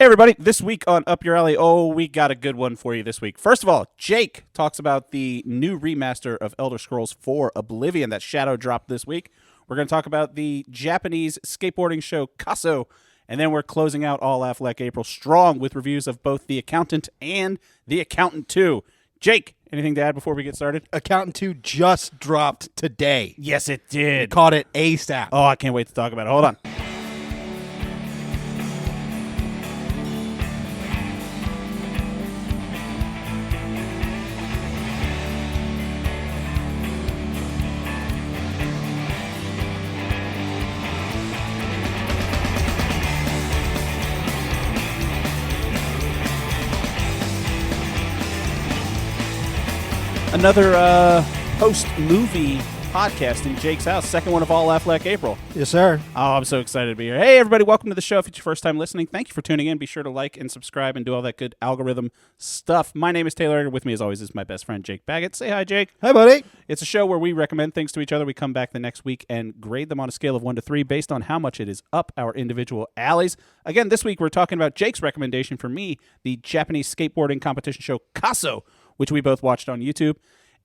Hey everybody, this week on Up Your Alley, we got a good one for you this week. First of all, Jake talks about the new remaster of Elder Scrolls 4 Oblivion that Shoutout dropped this week. We're going to talk about the Japanese skateboarding show KASSO, and then we're closing out All Affleck April strong with reviews of both The Accountant and The Accountant 2. Jake, anything to add before we get started? Accountant 2 just dropped today. Yes, it did. Caught it ASAP. Oh, I can't wait to talk about it. Hold on. Another post-movie podcast in Jake's house. Second one of All Affleck April. Yes, sir. Oh, I'm so excited to be here. Hey, everybody. Welcome to the show. If it's your first time listening, thank you for tuning in. Be sure to like and subscribe and do all that good algorithm stuff. My name is Taylor. With me, as always, is my best friend, Jake Baggett. Say hi, Jake. Hi, buddy. It's a show where we recommend things to each other. We come back the next week and grade them on a scale of 1 to 3 based on how much it is up our individual alleys. Again, this week we're talking about Jake's recommendation for me, the Japanese skateboarding competition show KASSO, which we both watched on YouTube.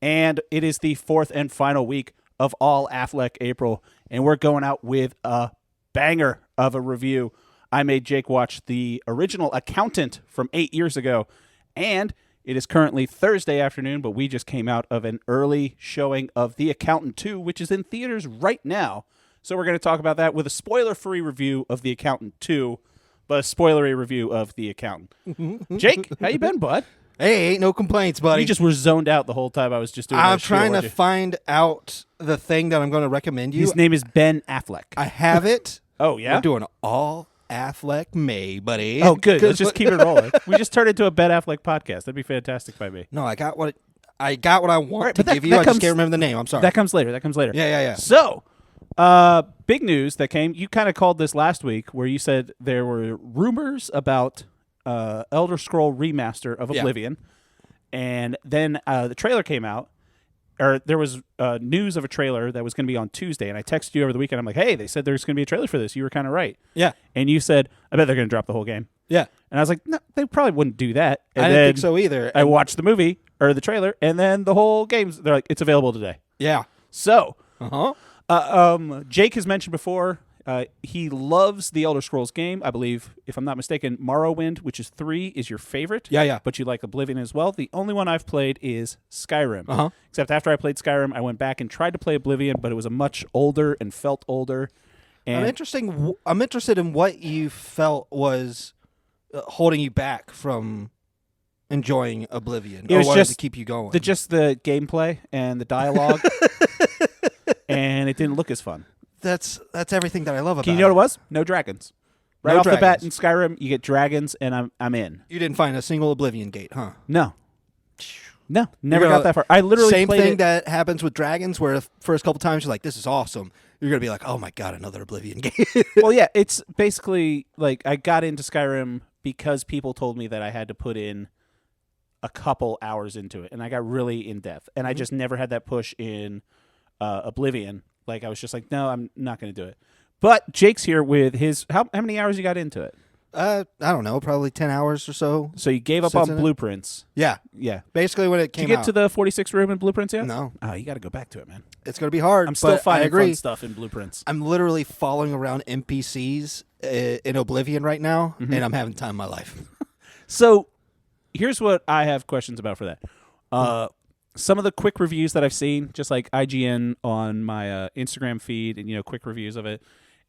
And it is the fourth and final week of All Affleck April, and we're going out with a banger of a review. I made Jake watch the original Accountant from 8 years ago, and it is currently Thursday afternoon, but we just came out of an early showing of The Accountant 2, which is in theaters right now. So we're going to talk about that with a spoiler-free review of The Accountant 2, but a spoilery review of The Accountant. Jake, how you been, bud? Hey, ain't no complaints, buddy. You just were zoned out the whole time I was just doing I'm this trying shit, to find out the thing that I'm going to recommend you. His name is Ben Affleck. I have it. Oh, yeah? We're doing All Affleck May, buddy. Oh, good. Let's just keep it rolling. We just turned into a Ben Affleck podcast. That'd be fantastic by me. No, I got what I want to but give you. I just can't remember the name. I'm sorry. That comes later. Yeah. So, big news that came. You kind of called this last week where you said there were rumors about Elder Scroll remaster of Oblivion. And then the trailer came out, or there was news of a trailer that was going to be on Tuesday. And I texted you over the weekend. I'm like, hey, they said there's going to be a trailer for this. You were kind of right. Yeah. And you said, I bet they're going to drop the whole game. Yeah. And I was like, no, they probably wouldn't do that. And I didn't think so either. I watched the movie, or the trailer, and then the whole game's, they're like, it's available today. Yeah. So, Uh-huh. Jake has mentioned before, he loves the Elder Scrolls game. I believe, if I'm not mistaken, Morrowind, which is 3, is your favorite. Yeah. But you like Oblivion as well. The only one I've played is Skyrim. Uh-huh. Except after I played Skyrim, I went back and tried to play Oblivion, but it was a much older and felt older. And I'm interested in what you felt was holding you back from enjoying Oblivion. It was or just to keep you going. just the gameplay and the dialogue, and it didn't look as fun. That's everything that I love about it. You know what it was? No dragons. Right No off the bat in dragons. Skyrim, you get dragons, and I'm in. You didn't find a single Oblivion gate, huh? No, never got that far. I literally Same played thing it. that happens with dragons, where the first couple times you're like, "This is awesome." You're gonna be like, "Oh my god, another Oblivion gate." Well, yeah, it's basically like I got into Skyrim because people told me that I had to put in a couple hours into it, and I got really in depth, and I just never had that push in Oblivion. Like I was just like, no, I'm not going to do it. But Jake's here with his how many hours you got into it? I don't know, probably 10 hours or so. So you gave up Sits on in it? Blueprints. Yeah, Yeah. basically when it Did you came get out. to the 46 room in Blueprints yet? No, Oh, you got to go back to it, man. it's gonna be hard. I'm still but I finding agree. fun stuff in Blueprints. I'm literally following around NPCs in Oblivion right now, Mm-hmm. and I'm having time of my life. So here's what I have questions about for that. Some of the quick reviews that I've seen, just like IGN on my Instagram feed, and quick reviews of it,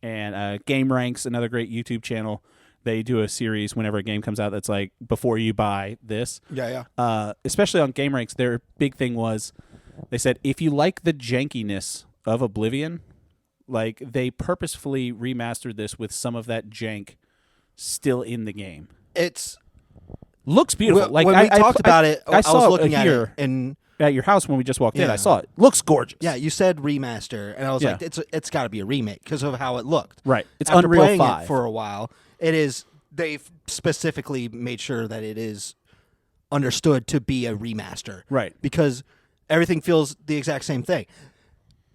and Game Ranks, another great YouTube channel. They do a series whenever a game comes out that's like before you buy this. Yeah. Especially on Game Ranks, their big thing was they said if you like the jankiness of Oblivion, like they purposefully remastered this with some of that jank still in the game. It's Looks beautiful. when we talked about it, I saw was looking at here it, and at your house when we just walked in. Yeah. I saw it. Looks gorgeous. yeah, you said remaster, and I was Yeah. like, it's got to be a remake because of how it looked. Right. It's After Unreal playing 5. it for a while. It is. They've specifically made sure that it is understood to be a remaster, Right. because everything feels the exact same thing.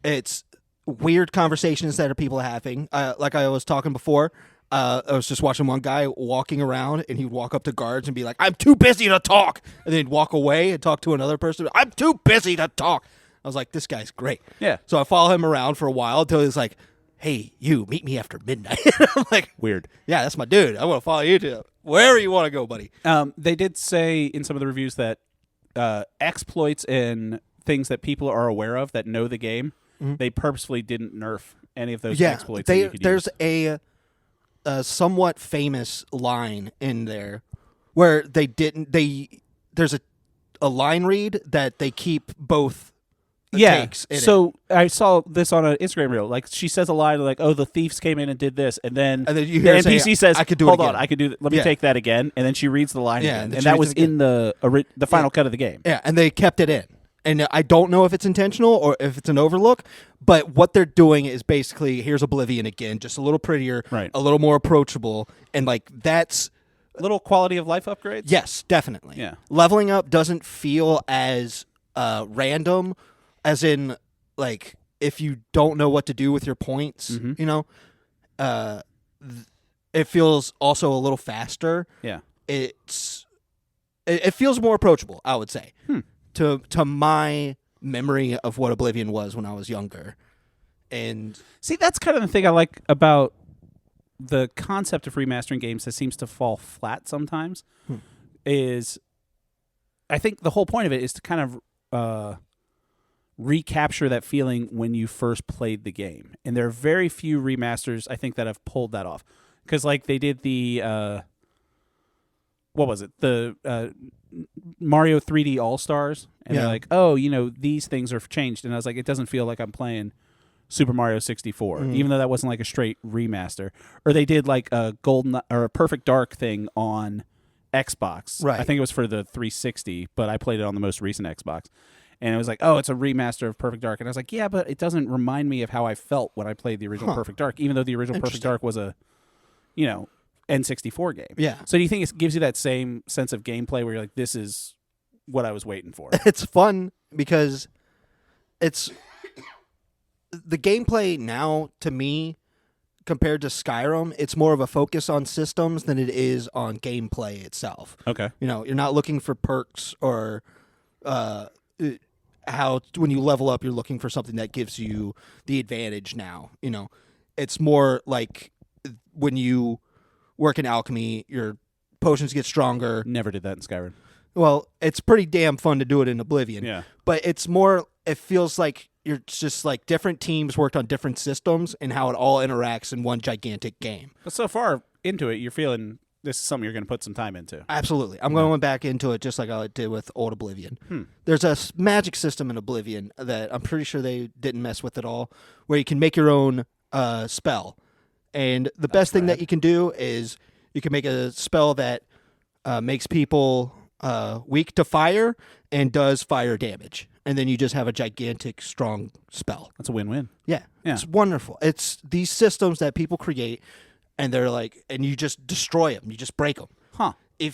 It's weird conversations that people are having. Like I was talking before, I was just watching one guy walking around, and he'd walk up to guards and be like, "I'm too busy to talk," and then he'd walk away and talk to another person. "I'm too busy to talk." I was like, "This guy's great." Yeah. So I follow him around for a while until he's like, "Hey, you, meet me after midnight." I'm like, Weird. "Yeah, that's my dude. I want to follow you to wherever you want to go, buddy." They did say in some of the reviews that exploits and things that people are aware of that know the game, they purposefully didn't nerf any of those exploits. That you could there's use. a somewhat famous line in there where they didn't. There's a line read that they keep both. Takes in so I saw this on an Instagram reel. Like she says a line like, "Oh, the thieves came in and did this," and then you the hear her NPC say, says, "I could do Hold it on, again." I could do. Let me take that again." And then she reads the line again, and she that reads was it again. in the final cut of the game. Yeah, and they kept it in. And I don't know if it's intentional or if it's an overlook, but what they're doing is basically, here's Oblivion again, just a little prettier, Right. a little more approachable, and like that's Little quality of life upgrades. yes, definitely. Yeah. Leveling up doesn't feel as random as in like if you don't know what to do with your points, you know, it feels also a little faster. Yeah. It feels more approachable, I would say, to my memory of what Oblivion was when I was younger. And See, that's kind of the thing I like about the concept of remastering games that seems to fall flat sometimes. Is I think the whole point of it is to kind of recapture that feeling when you first played the game. And there are very few remasters, I think, that have pulled that off. Because, like, they did the, what was it? The Mario 3D All-Stars. And they're like, oh, you know, these things are changed. And I was like, it doesn't feel like I'm playing Super Mario 64, even though that wasn't like a straight remaster. Or they did like a Golden or a Perfect Dark thing on Xbox. Right. I think it was for the 360, but I played it on the most recent Xbox. And it was like, oh, it's a remaster of Perfect Dark. And I was like, yeah, but it doesn't remind me of how I felt when I played the original Perfect Dark, even though the original Perfect Dark was a, you know, N64 game. Yeah. So do you think it gives you that same sense of gameplay where you're like, this is what I was waiting for? it's fun because it's the gameplay now to me compared to Skyrim, it's more of a focus on systems than it is on gameplay itself. Okay. You know, you're not looking for perks or how when you level up, you're looking for something that gives you the advantage now. You know, it's more like when you work in alchemy, your potions get stronger. Never did that in Skyrim. Well, it's pretty damn fun to do it in Oblivion. Yeah. But it's more, it feels like you're just like different teams worked on different systems and how it all interacts in one gigantic game. But so far into it, you're feeling this is something you're going to put some time into. Absolutely. I'm going back into it just like I did with old Oblivion. There's a magic system in Oblivion that I'm pretty sure they didn't mess with at all, where you can make your own spell. And the best thing that you can do is you can make a spell that makes people weak to fire and does fire damage. And then you just have a gigantic, strong spell. That's a win-win. Yeah. Yeah. It's wonderful. It's these systems that people create, and they're like, and you just destroy them. You just break them. Huh. See,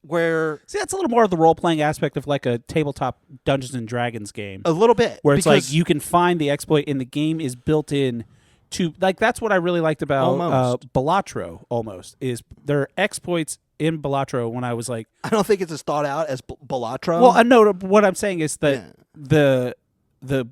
that's a little more of the role-playing aspect of like a tabletop Dungeons and Dragons game. a little bit. Where it's like because you can find the exploit and the game is built in to, like, that's what I really liked about Almost. Balatro, almost, is there are exploits in Balatro when I was like... I don't think it's as thought out as Balatro. Well, I know what I'm saying is that the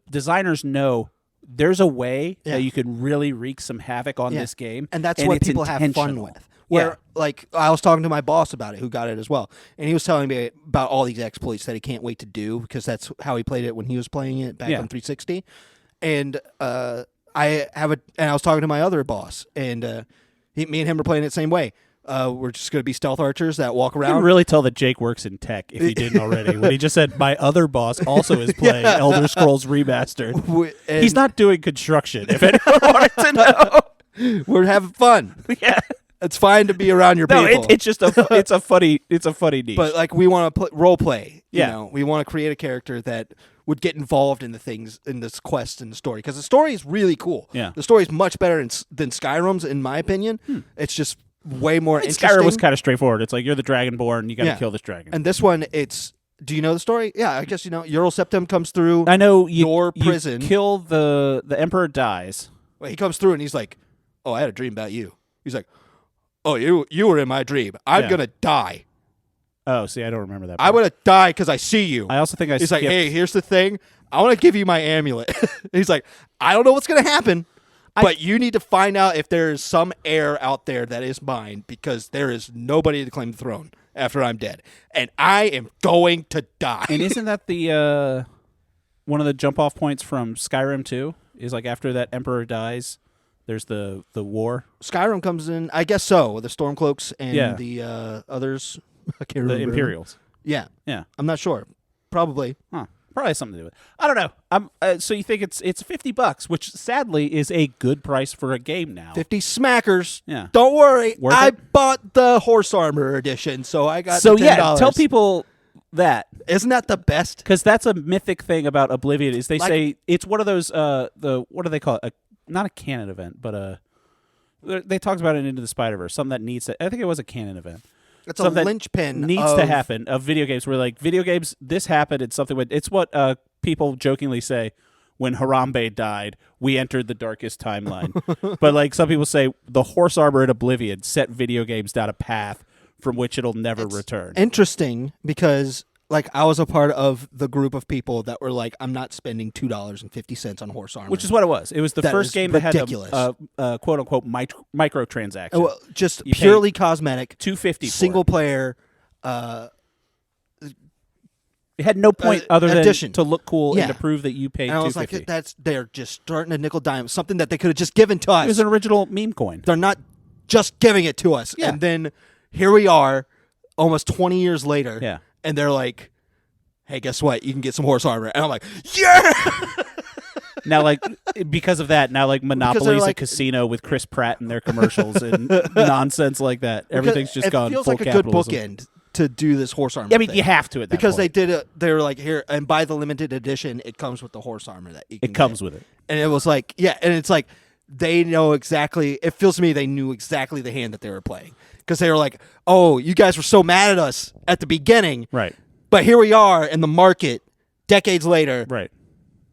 designers know there's a way that you can really wreak some havoc on this game. And that's what it's people have fun intentional. with. Where, like, I was talking to my boss about it, who got it as well. And he was telling me about all these exploits that he can't wait to do because that's how he played it when he was playing it back on 360. And I was talking to my other boss, and me and him were playing it the same way. We're just going to be stealth archers that walk You around. can really tell that Jake works in tech if he didn't already. When he just said, my other boss also is playing Elder Scrolls Remastered. He's not doing construction, if anyone wanted to know. We're having fun. Yeah. It's fine to be around your No, people. it's just it's a funny niche. But like we want to role play. You Yeah. know, we want to create a character that would get involved in the things in this quest and the story because the story is really cool. Yeah. The story is much better than Skyrim's in my opinion. It's just way more interesting. Skyrim was kind of straightforward. It's like you're the Dragonborn, you got to kill this dragon. And this one, it's. Do you know the story? Yeah, I guess you know. Ural Septim comes through. I know your prison. You kill the emperor dies. Well, he comes through and he's like, "Oh, I had a dream about you." He's like, oh, you were in my dream. I'm going to die. Oh, see, I don't remember that part. I'm going to die because I see you. I also think I He's like, hey, here's the thing. I want to give you my amulet. He's like, I don't know what's going to happen, but you need to find out if there is some heir out there that is mine because there is nobody to claim the throne after I'm dead. And I am going to die. And isn't that the one of the jump-off points from Skyrim 2? Is like after that emperor dies, there's the war? Skyrim comes in, I guess so, the Stormcloaks and the others. I can't remember. The Imperials. Yeah. Yeah. I'm not sure. Probably. Huh. Probably something to do with it. I don't know. So you think it's $50, which sadly is a good price for a game now. 50 smackers. Yeah. Don't worry. Worth I it? bought the horse armor edition, so I got So the $10. yeah, tell people that. Isn't that the best? Because that's a mythic thing about Oblivion is they Like- say it's one of those what do they call it? Not a canon event, but they talked about it in Into the Spider-Verse. Something that needs to. I think it was a canon event. It's a Something that linchpin. needs to happen of video games. Where like video games, this happened. It's something. It's what people jokingly say when Harambe died. We entered the darkest timeline. But like some people say, the horse armor in Oblivion set video games down a path from which it'll never return. Interesting because like I was a part of the group of people that were like, I'm not spending $2.50 on horse armor. Which is what it was. It was the That first is game that ridiculous. had a quote unquote microtransaction. Well, just You purely cosmetic, $2.50 single player. It had no point other than addition. to look cool Yeah. and to prove that you paid And I was $2.50. like, they're just starting to nickel dime something that they could have just given to us. It was an original meme coin. They're not just giving it to us. Yeah. And then here we are, almost 20 years later. Yeah. And they're like, hey, guess what? You can get some horse armor. And I'm like, yeah! Now, like, because of that, now, like, Monopoly's like- a casino with Chris Pratt in their commercials and nonsense like that. Everything's just gone It feels full like a capitalism. good bookend to do this horse armor I mean, thing. you have to at that Because point. they were like, here, and buy the limited edition, it comes with the horse armor that you can It comes get. with it. And it was like, yeah, and it's like, they know exactly, it feels to me they knew exactly the hand that they were playing. Because they were like, oh, you guys were so mad at us at the beginning. Right. But here we are in the market decades later. Right.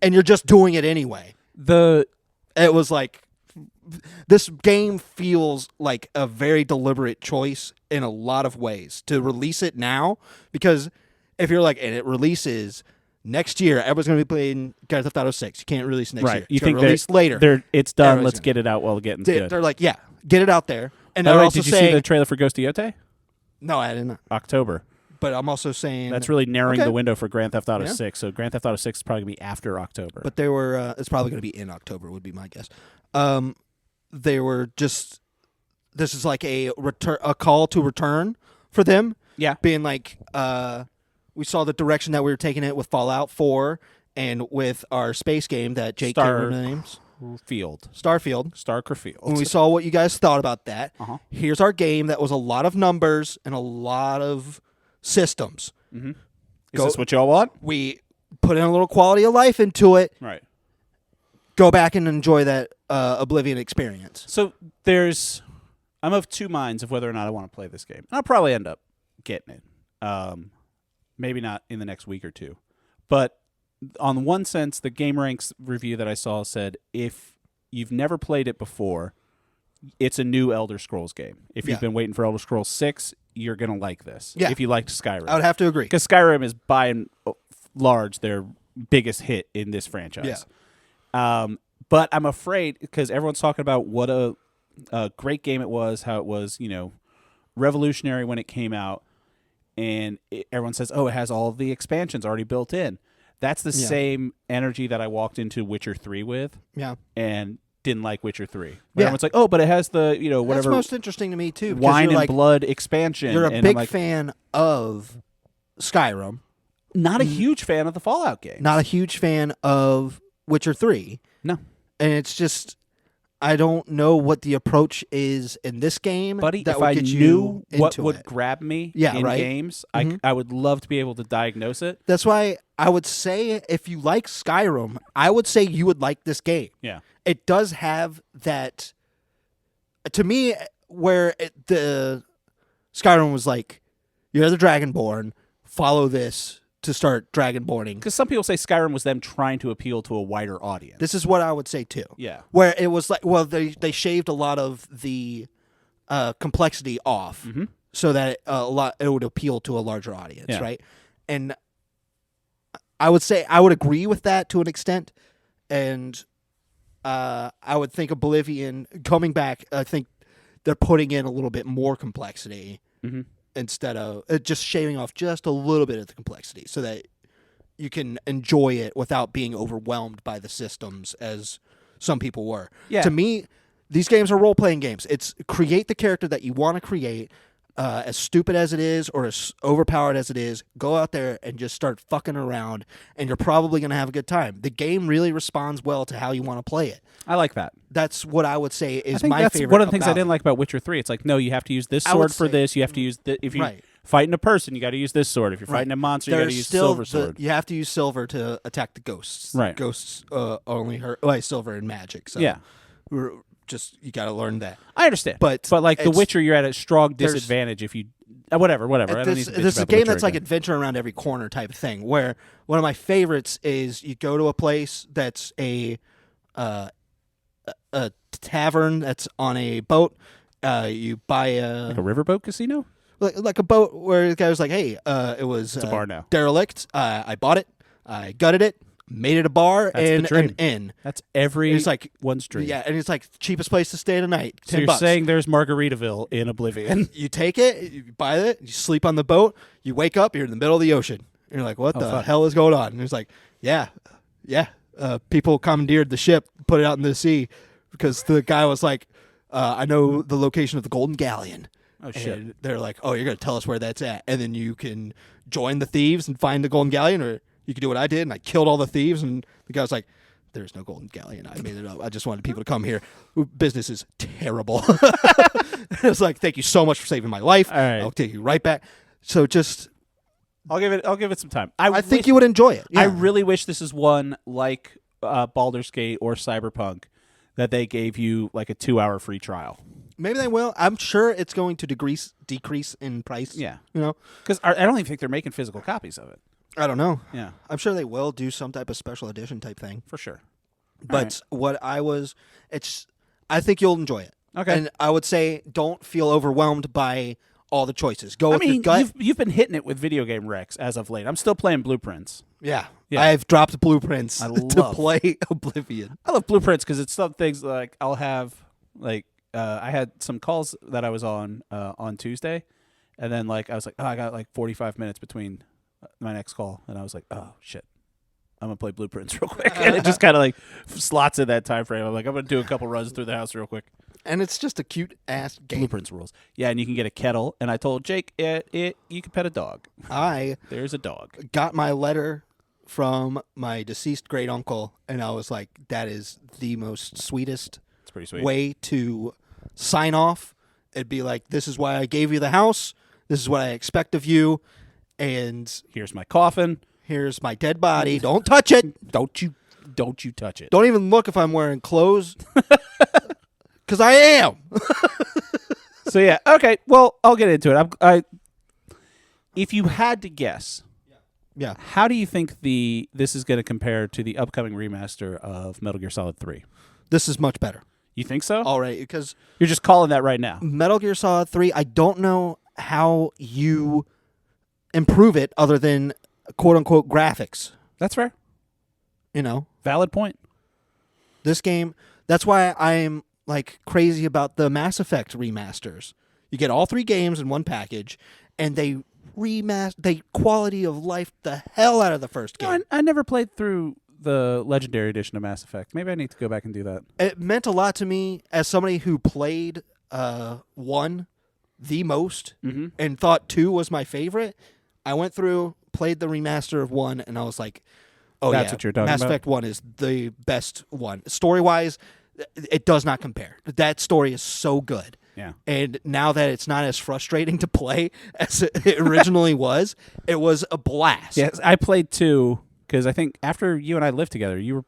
And you're just doing it anyway. It was like, this game feels like a very deliberate choice in a lot of ways to release it now. Because if you're like, and it releases next year, everyone's going to be playing Grand Theft Auto 6. You can't release next year. You It's think gonna release later. It's done. Everybody's Let's get it out while getting They, good. they're like, yeah, get it out there. And By they're the way, also did you saying, see the trailer for Ghost Yote? no, I didn't. October. But I'm also saying That's really narrowing Okay. the window for Grand Theft Auto Yeah. 6. So Grand Theft Auto 6 is probably going to be after October. But they were. It's probably going to be in October. Would be my guess. They were just. This is like a call to return for them. yeah. Being like, we saw the direction that we were taking it with Fallout 4 and with our space game that Jake can't remember the names. Starfield. Starkerfield. When we saw what you guys thought about that, Uh-huh. here's our game that was a lot of numbers and a lot of systems. Is this what y'all want? We put in a little quality of life into it. Right. Go back and enjoy that Oblivion experience. So I'm of two minds of whether or not I want to play this game. I'll probably end up getting it. Maybe not in the next week or two. But on one sense, the GameRanks review that I saw said if you've never played it before, it's a new Elder Scrolls game. If you've Yeah. been waiting for Elder Scrolls 6, you're going to like this. Yeah. If you liked Skyrim. I would have to agree. Because Skyrim is by and large their biggest hit in this franchise. But I'm afraid because everyone's talking about what a great game it was, how it was, revolutionary when it came out, and everyone says, "Oh, it has all the expansions already built in." That's the same energy that I walked into Witcher 3 with, Yeah. and didn't like Witcher 3. Yeah. Everyone's like, "Oh, but it has the That's whatever most interesting to me, too. because wine you're and like, blood expansion." You're a and big I'm like, fan of Skyrim. not a huge fan of the Fallout game. Not a huge fan of Witcher 3. No. And it's just, I don't know what the approach is in this game. Buddy, that if would I get you knew what into would it. grab me Yeah, in right? games, Mhm. I would love to be able to diagnose it. That's why I would say if you like Skyrim, I would say you would like this game. Yeah. It does have that, to me, where the Skyrim was like, you're the Dragonborn, follow this to start Dragonborning. Because some people say Skyrim was them trying to appeal to a wider audience. This is what I would say too. Yeah. Where it was like, well, they shaved a lot of the complexity off so that it would appeal to a larger audience, Yeah. right? And I would say I would agree with that to an extent, and I would think Oblivion coming back. I think they're putting in a little bit more complexity instead of just shaving off just a little bit of the complexity, so that you can enjoy it without being overwhelmed by the systems as some people were. Yeah. To me, these games are role-playing games. It's create the character that you want to create, as stupid as it is or as overpowered as it is, go out there and just start fucking around, and you're probably going to have a good time. The game really responds well to how you want to play it. I like that. That's what I would say is I think my that's favorite one of the things I about didn't like about Witcher 3. It's like, no, you have to use this I would sword for say- this. You have to use if you Right. fighting a person, you got to use this sword. If you're fighting a monster, you got to There's use still silver sword. You have to use silver to attack the ghosts. Right. Ghosts only hurt silver and magic. So Yeah. you got to learn that. I understand, But like The it's- Witcher, you're at a strong there's- disadvantage if you whatever. I don't need to bitch There's a about The game Witcher that's like again. adventure around every corner type of thing. Where one of my favorites is you go to a place that's a tavern that's on a boat. You buy like a riverboat casino. like a boat where the guy was like, "Hey, it was It's a bar now. derelict. I bought it. I gutted it, made it a bar That's the and dream. an inn." That's every It's like one's dream. Yeah, and it's like cheapest place to stay tonight. So $10. you're saying there's Margaritaville in Oblivion? You take it, you buy it, you sleep on the boat, you wake up, you're in the middle of the ocean. And you're like, what the fuck. hell is going on? And it's like, yeah. People commandeered the ship, put it out in the sea because the guy was like, I know the location of the Golden Galleon. Oh shit! And they're like, oh, you're going to tell us where that's at. And then you can join the thieves and find the Golden Galleon, or you can do what I did, and I killed all the thieves. And the guy was like, there's no Golden Galleon. I made it up. I just wanted people to come here. Business is terrible. I was like, thank you so much for saving my life. All right. I'll take you right back. So just, I'll give it some time. I think you would enjoy it. Yeah. I really wish this is one like Baldur's Gate or Cyberpunk that they gave you like a 2-hour free trial. Maybe they will. I'm sure it's going to decrease in price. Yeah, You know, because I don't even think they're making physical copies of it. I don't know. Yeah, I'm sure they will do some type of special edition type thing. for sure. But I think you'll enjoy it. Okay. And I would say don't feel overwhelmed by all the choices. Go with your gut. you've been hitting it with video game Rex as of late. I'm still playing Blueprints. Yeah. Yeah. I've dropped blueprints I to love- play Oblivion. I love Blueprints because it's some things like I'll have like I had some calls that I was on Tuesday, and then like I was like, oh, I got like 45 minutes between my next call, and I was like, oh shit, I'm gonna play Blueprints real quick, and it just kind of like slots in that time frame. I'm like, I'm gonna do a couple runs through the house real quick. And it's just a cute ass game. Blueprints rules, yeah, and you can get a kettle. And I told Jake, you can pet a dog. There's a dog. Got my letter from my deceased great uncle, and I was like, that is the most sweetest It's pretty sweet. way to sign off. It'd be like, this is why I gave you the house. This is what I expect of you. And Here's my coffin. here's my dead body. Don't touch it. Don't you touch it. Don't even look if I'm wearing clothes. Because I am. So yeah, okay. Well, I'll get into it. If you had to guess, Yeah. how do you think this is going to compare to the upcoming remaster of Metal Gear Solid 3? This is much better. You think so? All right. Because You're just calling that right now. Metal Gear Solid 3, I don't know how you improve it other than quote-unquote graphics. That's fair. You know? Valid point. This game, that's why I'm like crazy about the Mass Effect remasters. You get all 3 games in one package, and they quality of life the hell out of the first game. No, I never played through the Legendary Edition of Mass Effect. Maybe I need to go back and do that. It meant a lot to me as somebody who played 1 the most and thought 2 was my favorite. I went through, played the remaster of 1, and I was like, oh, That's yeah, what you're talking Mass about? Effect 1 is the best one. Story-wise, it does not compare. That story is so good. Yeah. And now that it's not as frustrating to play as it originally was, it was a blast. Yes, I played 2 because I think after you and I lived together, you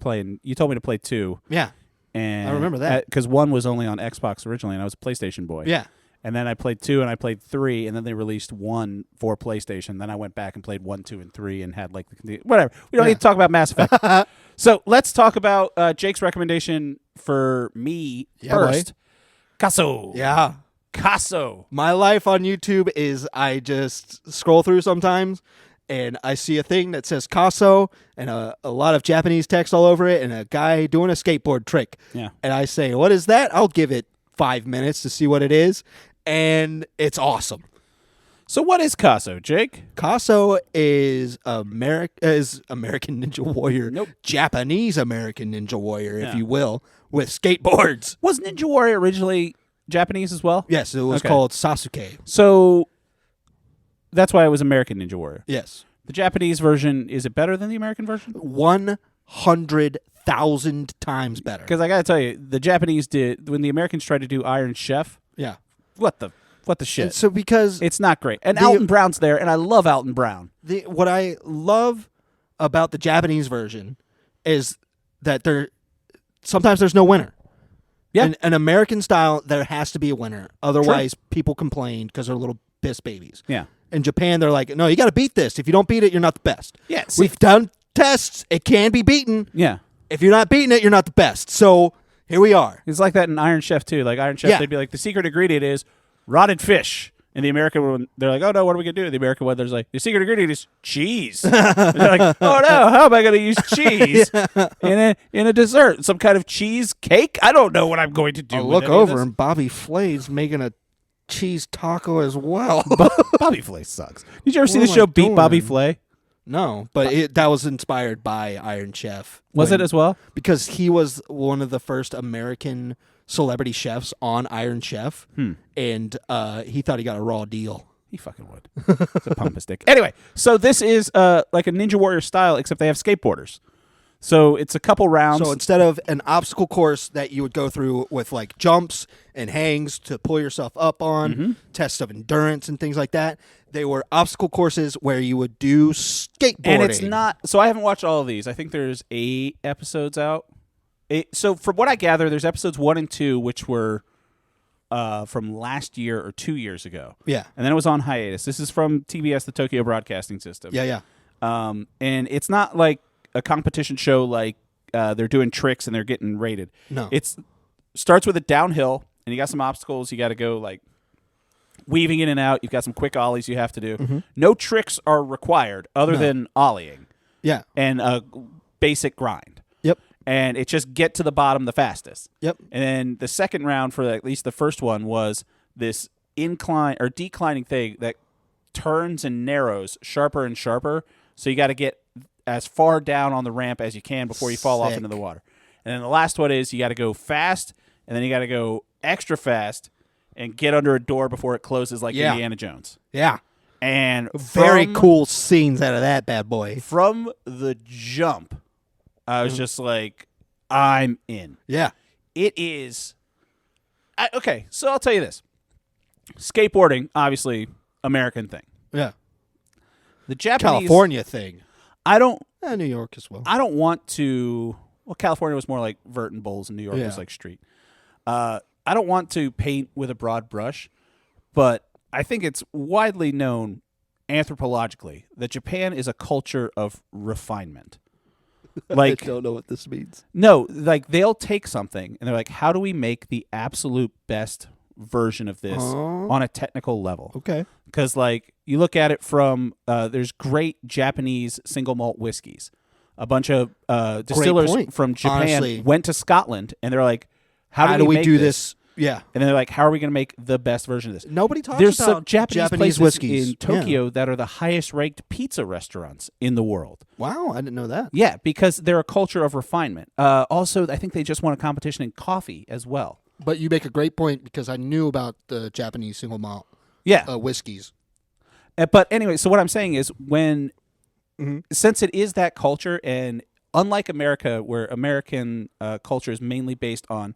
told me to play 2. Yeah. And I remember that. Because 1 was only on Xbox originally, and I was a PlayStation boy. Yeah. And then I played 2 and I played 3, and then they released 1 for PlayStation. Then I went back and played 1, 2, and 3 and had like whatever. We don't need to talk about Mass Effect. So let's talk about Jake's recommendation for me Yeah, first. KASSO. Yeah. KASSO. My life on YouTube is I just scroll through sometimes and I see a thing that says KASSO and a lot of Japanese text all over it and a guy doing a skateboard trick. Yeah. And I say, what is that? I'll give it 5 minutes to see what it is. And it's awesome. So what is KASSO, Jake? KASSO is American Ninja Warrior. Nope. Japanese American Ninja Warrior, Yeah. if you will, with skateboards. Was Ninja Warrior originally Japanese as well? Yes, it was Okay. called Sasuke. So that's why it was American Ninja Warrior. Yes. The Japanese version, is it better than the American version? 100,000 times better. Because I got to tell you, the Japanese did, when the Americans tried to do Iron Chef, Yeah. what the shit? And so because It's not great. And Alton Brown's there, and I love Alton Brown. what I love about the Japanese version is that sometimes there's no winner. Yeah. In an American style, there has to be a winner. Otherwise, people complain because they're little piss babies. Yeah. In Japan, they're like, no, you got to beat this. If you don't beat it, you're not the best. Yeah, see- We've done tests. It can be beaten. Yeah. If you're not beating it, you're not the best. So here we are. It's like that in Iron Chef, too. Like Iron Chef, Yeah. they'd be like, the secret ingredient is rotted fish. And the American one, they're like, oh, no, what are we going to do? The American one, there's like, the secret ingredient is cheese. And they're like, oh, no, how am I going to use cheese in a dessert? Some kind of cheese cake? I don't know what I'm going to do. I'll with look any of over this. and Bobby Flay's making a cheese taco as well. Bobby Flay sucks. Did you ever see What the am I show Beat Bobby doing? Flay? No, but that was inspired by Iron Chef. Was it as well? Because he was one of the first American celebrity chefs on Iron Chef, and he thought he got a raw deal. He fucking would. It's a pump a stick. Anyway, so this is like a Ninja Warrior style, except they have skateboarders. So it's a couple rounds. So instead of an obstacle course that you would go through with like jumps and hangs to pull yourself up on, tests of endurance and things like that, they were obstacle courses where you would do skateboarding. And it's not. So I haven't watched all of these. I think there's 8 episodes out. So from what I gather, there's episodes 1 and 2, which were from last year or 2 years ago. Yeah. And then it was on hiatus. This is from TBS, the Tokyo Broadcasting System. Yeah. And it's not like a competition show like they're doing tricks and they're getting rated. No. It's starts with a downhill, and you got some obstacles. You got to go like weaving in and out. You've got some quick ollies you have to do. No tricks are required other than ollieing Yeah. and a basic grind. Yep. And it just get to the bottom the fastest. Yep. And then the second round, for at least the first one, was this incline or declining thing that turns and narrows sharper and sharper. So you got to get as far down on the ramp as you can before you fall off Sick. into the water. And then the last one is you got to go fast, and then you got to go extra fast and get under a door before it closes like Yeah. Indiana Jones. Yeah. And Very from- cool scenes out of that bad boy. From the jump, I was just like, I'm in. Yeah. It is. Okay, so I'll tell you this. Skateboarding, obviously, American thing. Yeah. The Japanese. California thing. I don't New York as well. want to. Well, California was more like vert and bowls, and New York was Yeah. like street. I don't want to paint with a broad brush, but I think it's widely known anthropologically that Japan is a culture of refinement. Like, I don't know what this means. no, like they'll take something and they're like, how do we make the absolute best version of this on a technical level? Okay. Because, like, you look at it from there's great Japanese single malt whiskeys. A bunch of distillers point. from Japan Honestly. went to Scotland, and they're like, how do we do this? Yeah. And they're like, how are we going to make the best version of this? Nobody talks There's about some Japanese places whiskeys in Tokyo that are the highest ranked pizza restaurants in the world. Wow, I didn't know that. Yeah, because they're a culture of refinement. Also, I think they just won a competition in coffee as well. But you make a great point because I knew about the Japanese single malt Yeah. whiskeys. But anyway, so what I'm saying is since it is that culture, and unlike America, where American culture is mainly based on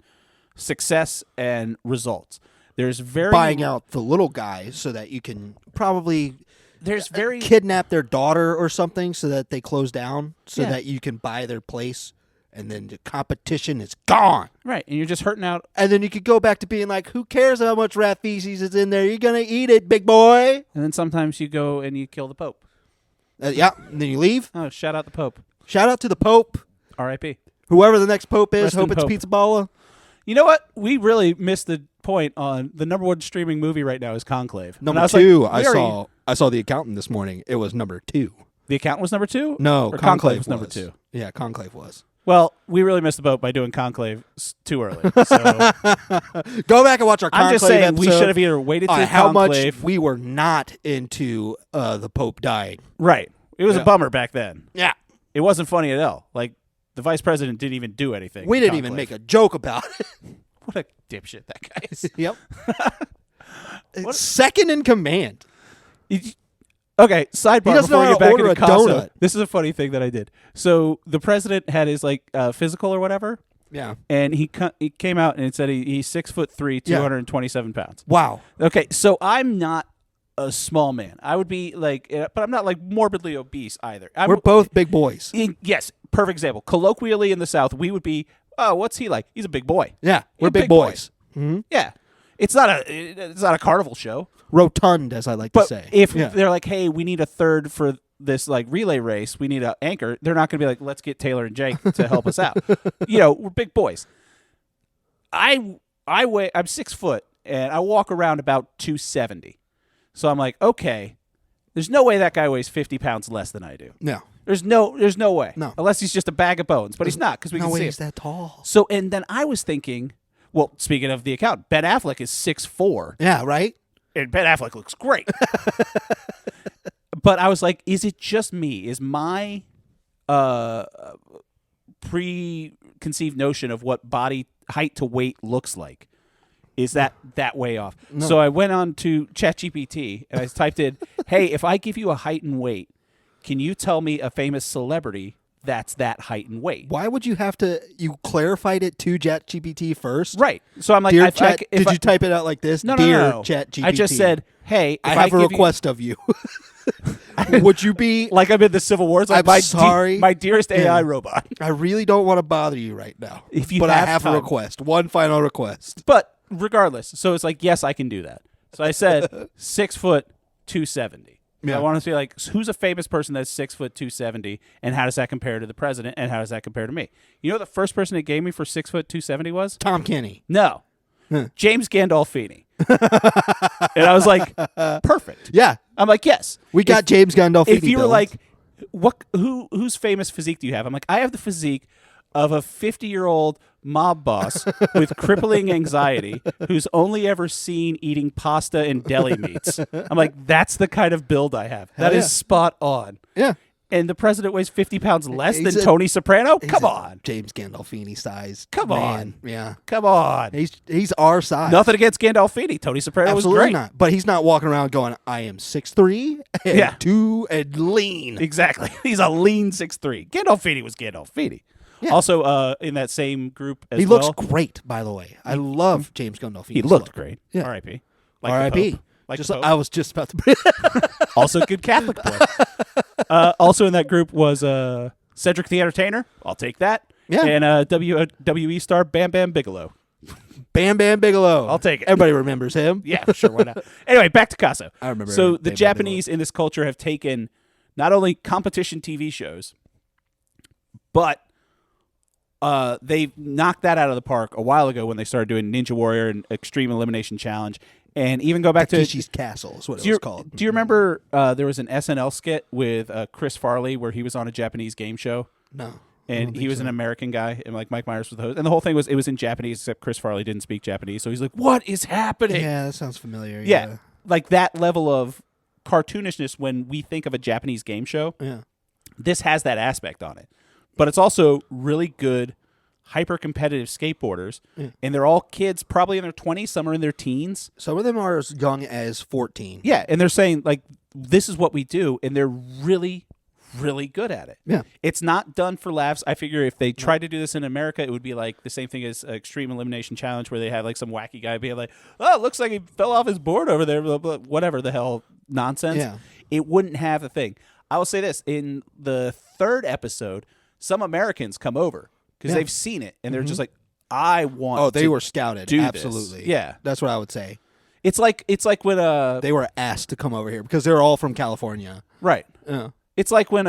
success and results, there's very Buying out the little guy so that you can probably there's very kidnap their daughter or something so that they close down so Yeah. that you can buy their place and then the competition is gone. right, and you're just hurting out. And then you could go back to being like, who cares how much rat feces is in there? You're going to eat it, big boy. And then sometimes you go and you kill the Pope. Yeah, and then you leave. Oh, shout out the Pope. Shout out to the Pope. R.I.P. Whoever the next Pope is, Rest in hope it's Pope. Pizza Balla. You know what? We really missed the point on the number one streaming movie right now is Conclave. And I Number was two, like, I saw The Accountant this morning. It was number 2. The Accountant was number 2? No, or Conclave was number 2. Yeah, Conclave was. Well, we really missed the boat by doing Conclave too early. So Go back and watch our Conclave I'm just saying episode. we should have either waited to how Conclave. much we were not into the Pope dying. Right. It was a bummer back then. Yeah. It wasn't funny at all. Like, the vice president didn't even do anything. We didn't even make a joke about it. What a dipshit that guy is. Yep. Second in command. Okay, sidebar He doesn't before we know get back how to into order a KASSO. donut. This is a funny thing that I did. So the president had his physical or whatever, Yeah. and he came out and it said he's 6'3", 227 pounds. Wow. Okay, so I'm not a small man. I would be like, but I'm not like morbidly obese either. We're both big boys. Yes, perfect example. Colloquially in the South, we would be, oh, what's he like? He's a big boy. Yeah, we're He's a big boys. Mm-hmm. Yeah, it's not a carnival show. Rotund, as I like to But say. if they're like, hey, we need a third for this like relay race, we need an anchor, they're not going to be like, let's get Taylor and Jake to help us out. We're big boys. I'm 6 foot and I walk around about 270. So I'm like, okay, there's no way that guy weighs 50 pounds less than I do. No. There's no way. No. Unless he's just a bag of bones, but he's not because we can see way he's him. that tall. So, and then I was thinking, well, speaking of the account, Ben Affleck is 6'4". Yeah, right? And Ben Affleck looks great. But I was like, is it just me? Is my preconceived notion of what body height to weight looks like, is that way off? No. So I went on to ChatGPT and I typed in, hey, if I give you a height and weight, can you tell me a famous celebrity that's that height and weight? Why would you have to? You clarified it to ChatGPT first? Right. So I'm like, Dear Chat, did you type it out like this? No, Dear no. ChatGPT. I just said, hey, I have a request of you. Would you be like I'm in the Civil War? Like I'm sorry. my dearest AI robot. I really don't want to bother you right now. If you but have I have time. a request. One final request. But regardless, so it's like, yes, I can do that. So I said 6 foot 270. Yeah. I want to see like who's a famous person that's 6 foot 270, and how does that compare to the president, and how does that compare to me? You know, the first person it gave me for 6 foot 270 was Tom Kenny. no, James Gandolfini. And I was like, perfect. Yeah. I'm like, yes, We got James Gandolfini. If you were built. like, whose famous physique do you have? I'm like, I have the physique of a 50-year-old mob boss with crippling anxiety who's only ever seen eating pasta and deli meats. I'm like, that's the kind of build I have. That is spot on. Yeah. And the president weighs 50 pounds less He's than a- Tony Soprano? He's Come a on. James Gandolfini size. Come man. on. Yeah. Come on. He's our size. Nothing against Gandolfini. Tony Soprano was Absolutely great. not. But he's not walking around going, I am 6'3", and Yeah. 2 and lean. Exactly. He's a lean 6'3". Gandolfini was Gandolfini. Yeah. Also, in that same group as He well. looks great, by the way. I love James Gandolfini. He looked great. Yeah. R.I.P. Like R.I.P. the Pope. Like Just the Pope. I was just about to. Also good Catholic boy. Also in that group was Cedric the Entertainer. I'll take that. Yeah. And WWE star Bam Bam Bigelow. Bam Bam Bigelow. I'll take it. Everybody remembers him. Yeah, sure, why not? Anyway, back to KASSO. I remember So Bam the Bam Japanese in this culture have taken not only competition TV shows, but they knocked that out of the park a while ago when they started doing Ninja Warrior and Extreme Elimination Challenge. And even go back to Takeshi's Castle is what it was called. Do you remember there was an SNL skit with Chris Farley where he was on a Japanese game show? No. And he was an American guy, and like Mike Myers was the host. And the whole thing was, it was in Japanese, except Chris Farley didn't speak Japanese. So he's like, what is happening? Yeah, that sounds familiar. Yeah. Like that level of cartoonishness when we think of a Japanese game show. Yeah. This has that aspect on it. But it's also really good, hyper-competitive skateboarders. Yeah. And they're all kids, probably in their 20s, some are in their teens. Some of them are as young as 14. Yeah, and they're saying, like, this is what we do, and they're really, really good at it. Yeah. It's not done for laughs. I figure if they tried to do this in America, it would be like the same thing as Extreme Elimination Challenge, where they have like some wacky guy being like, oh, it looks like he fell off his board over there, blah, blah, whatever the hell nonsense. Yeah. It wouldn't have the thing. I will say this. In the third episode, some Americans come over because they've seen it, and they're just like, I want Oh, they to were scouted. do this. Absolutely. Yeah. That's what I would say. It's like when They were asked to come over here because they're all from California. right. Yeah. It's like when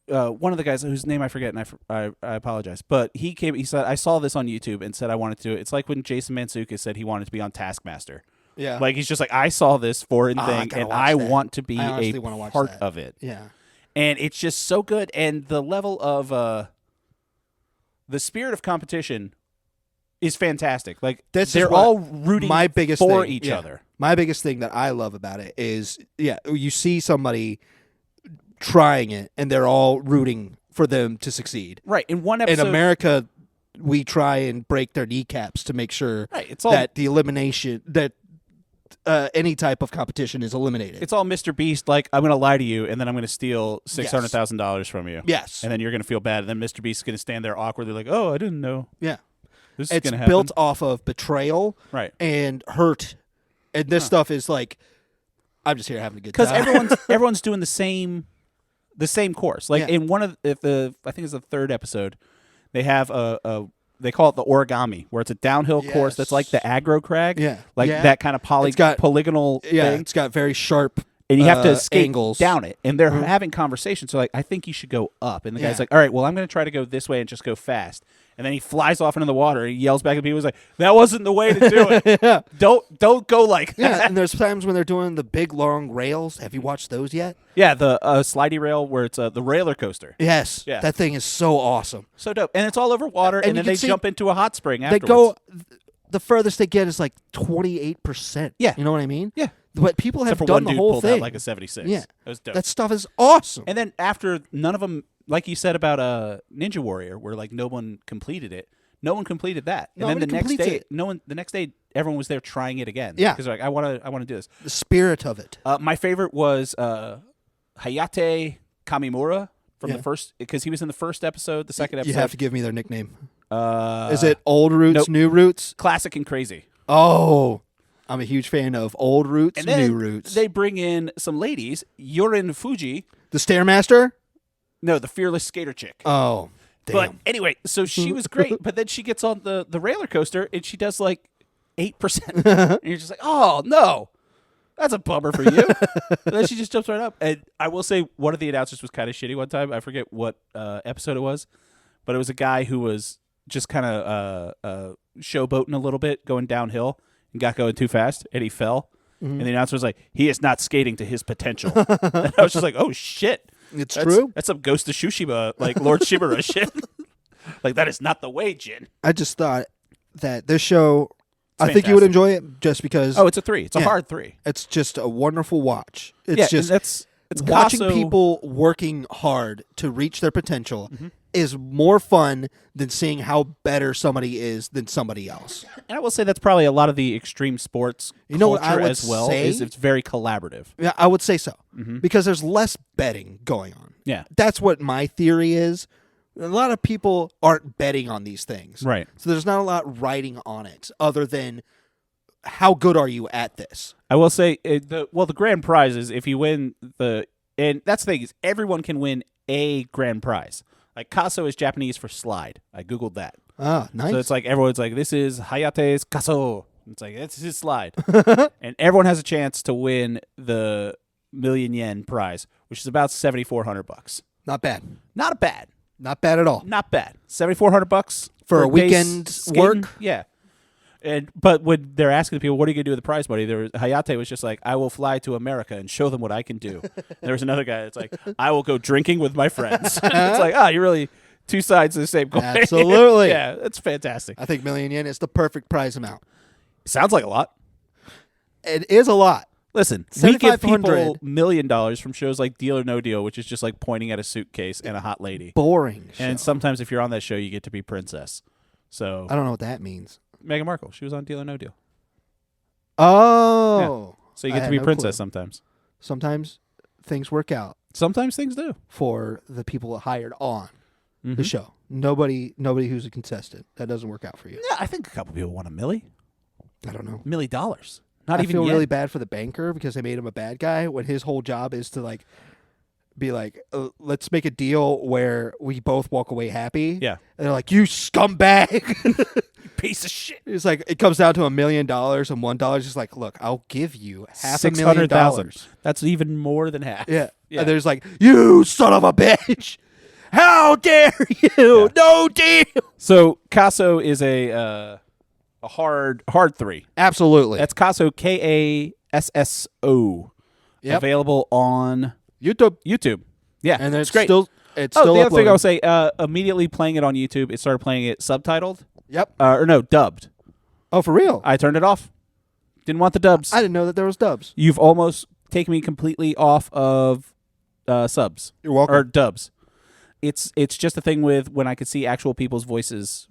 one of the guys whose name I forget, and I apologize, but he came. He said, "I saw this on YouTube and said I wanted to do it." It's like when Jason Mantzoukas said he wanted to be on Taskmaster. Yeah, like he's just like, I saw this foreign thing, and I want to be a part of it. Yeah, and it's just so good, and the level of the spirit of competition is fantastic. Like they're all rooting for each other. My biggest thing that I love about it is, you see somebody trying it, and they're all rooting for them to succeed. Right. In one episode, in America, we try and break their kneecaps to make sure that the elimination that any type of competition is eliminated. It's all Mr. Beast. Like, I'm going to lie to you, and then I'm going to steal $600,000 from you. Yes. And then you're going to feel bad, and then Mr. Beast is going to stand there awkwardly, like, "Oh, I didn't know." Yeah. This is going to happen. It's built off of betrayal, and hurt, and this stuff is like, I'm just here having a good time. Because everyone's doing the same course. Like in one of I think it's the third episode, they have they call it the origami, where it's a downhill course that's like the aggro crag, that kind of polygonal thing. It's got very sharp. And you have to skate angles down it. And they're having conversations. So, like, I think you should go up. And the guy's like, all right, well, I'm going to try to go this way and just go fast. And then he flies off into the water. And he yells back at people. He's like, that wasn't the way to do it. Don't go like that. Yeah, and there's times when they're doing the big, long rails. Have you watched those yet? Yeah, the slidey rail where it's the roller coaster. Yes. Yeah. That thing is so awesome. So dope. And it's all over water. And then they jump into a hot spring afterwards. The furthest they get is like 28%. Yeah. You know what I mean? Yeah. But people have Except for done one the dude whole pulled thing. Out like a 76. Yeah. It was dope. That stuff is awesome. And then after none of them, like you said about Ninja Warrior, where like no one completed it, no one completed that. And then the next day, everyone was there trying it again. Yeah. Because they're like, I want to do this. The spirit of it. My favorite was Hayate Kamimura from the first, because he was in the first episode, the second episode. You have to give me their nickname. Is it Old Roots, New Roots? Classic and Crazy. Oh, I'm a huge fan of Old Roots, and then New Roots. They bring in some ladies. Yurin Fuji. The Stairmaster? No, the fearless skater chick. Oh, damn. But anyway, so she was great, but then she gets on the roller coaster, and she does like 8%. And you're just like, oh, no. That's a bummer for you. And then she just jumps right up. And I will say one of the announcers was kind of shitty one time. I forget what episode it was, but it was a guy who was just kind of showboating a little bit, going downhill, and got going too fast, and he fell. And the announcer was like, he is not skating to his potential. And I was just like, oh, shit. That's true. That's some Ghost of Tsushima, like Lord Shimura shit. Like, that is not the way, Jin. I just thought that this show, I think you would enjoy it just because. Oh, it's a 3. It's a hard 3. It's just a wonderful watch. It's just it's watching KASSO. people working hard to reach their potential is more fun than seeing how better somebody is than somebody else. And I will say that's probably a lot of the extreme sports what I culture would as well. say? Is it's very collaborative. Yeah, I would say so because there's less betting going on. Yeah, that's what my theory is. A lot of people aren't betting on these things, right? So there's not a lot riding on it other than how good are you at this. I will say the grand prize is if you win and that's the thing is everyone can win a grand prize. Like KASSO is Japanese for slide. I googled that. Ah, nice. So it's like everyone's like, this is Hayate's KASSO. It's like, it's his slide. And everyone has a chance to win the $1,000,000 yen prize, which is about $7,400. Not bad. Not bad. Not bad at all. Not bad. $7,400 for a weekend work. Yeah. But when they're asking people, what are you going to do with the prize money? Hayate was just like, I will fly to America and show them what I can do. There was another guy that's like, I will go drinking with my friends. It's like, you're really two sides of the same coin. Absolutely. Yeah, that's fantastic. I think $1,000,000 yen is the perfect prize amount. Sounds like a lot. It is a lot. Listen, we give people $1 million from shows like Deal or No Deal, which is just like pointing at a suitcase and a hot lady. Boring. And sometimes if you're on that show, you get to be princess. So I don't know what that means. Meghan Markle, she was on Deal or No Deal. Oh. Yeah. So you get to be princess sometimes. Sometimes things work out. Sometimes things do. For the people hired on the show. Nobody who's a contestant. That doesn't work out for you. Yeah, I think a couple people want $1 million. I don't know. $1 million. I feel really bad for the banker because they made him a bad guy when his whole job is to be like, let's make a deal where we both walk away happy. Yeah. And they're like, you scumbag. You piece of shit. It's like, it comes down to $1 million and $1 is just like, look, I'll give you $500,000. That's even more than half. Yeah. And there's like, you son of a bitch. How dare you? No deal. So KASSO is a hard 3. Absolutely. That's KASSO, KASSO. Yep. Available on YouTube. Yeah, And it's great. It's still the other uploading. thing I'll say, immediately playing it on YouTube, it started playing it subtitled. Yep. Or no, dubbed. Oh, for real? I turned it off. Didn't want the dubs. I didn't know that there was dubs. You've almost taken me completely off of subs. You're welcome. Or dubs. It's just a thing with when I could see actual people's voices,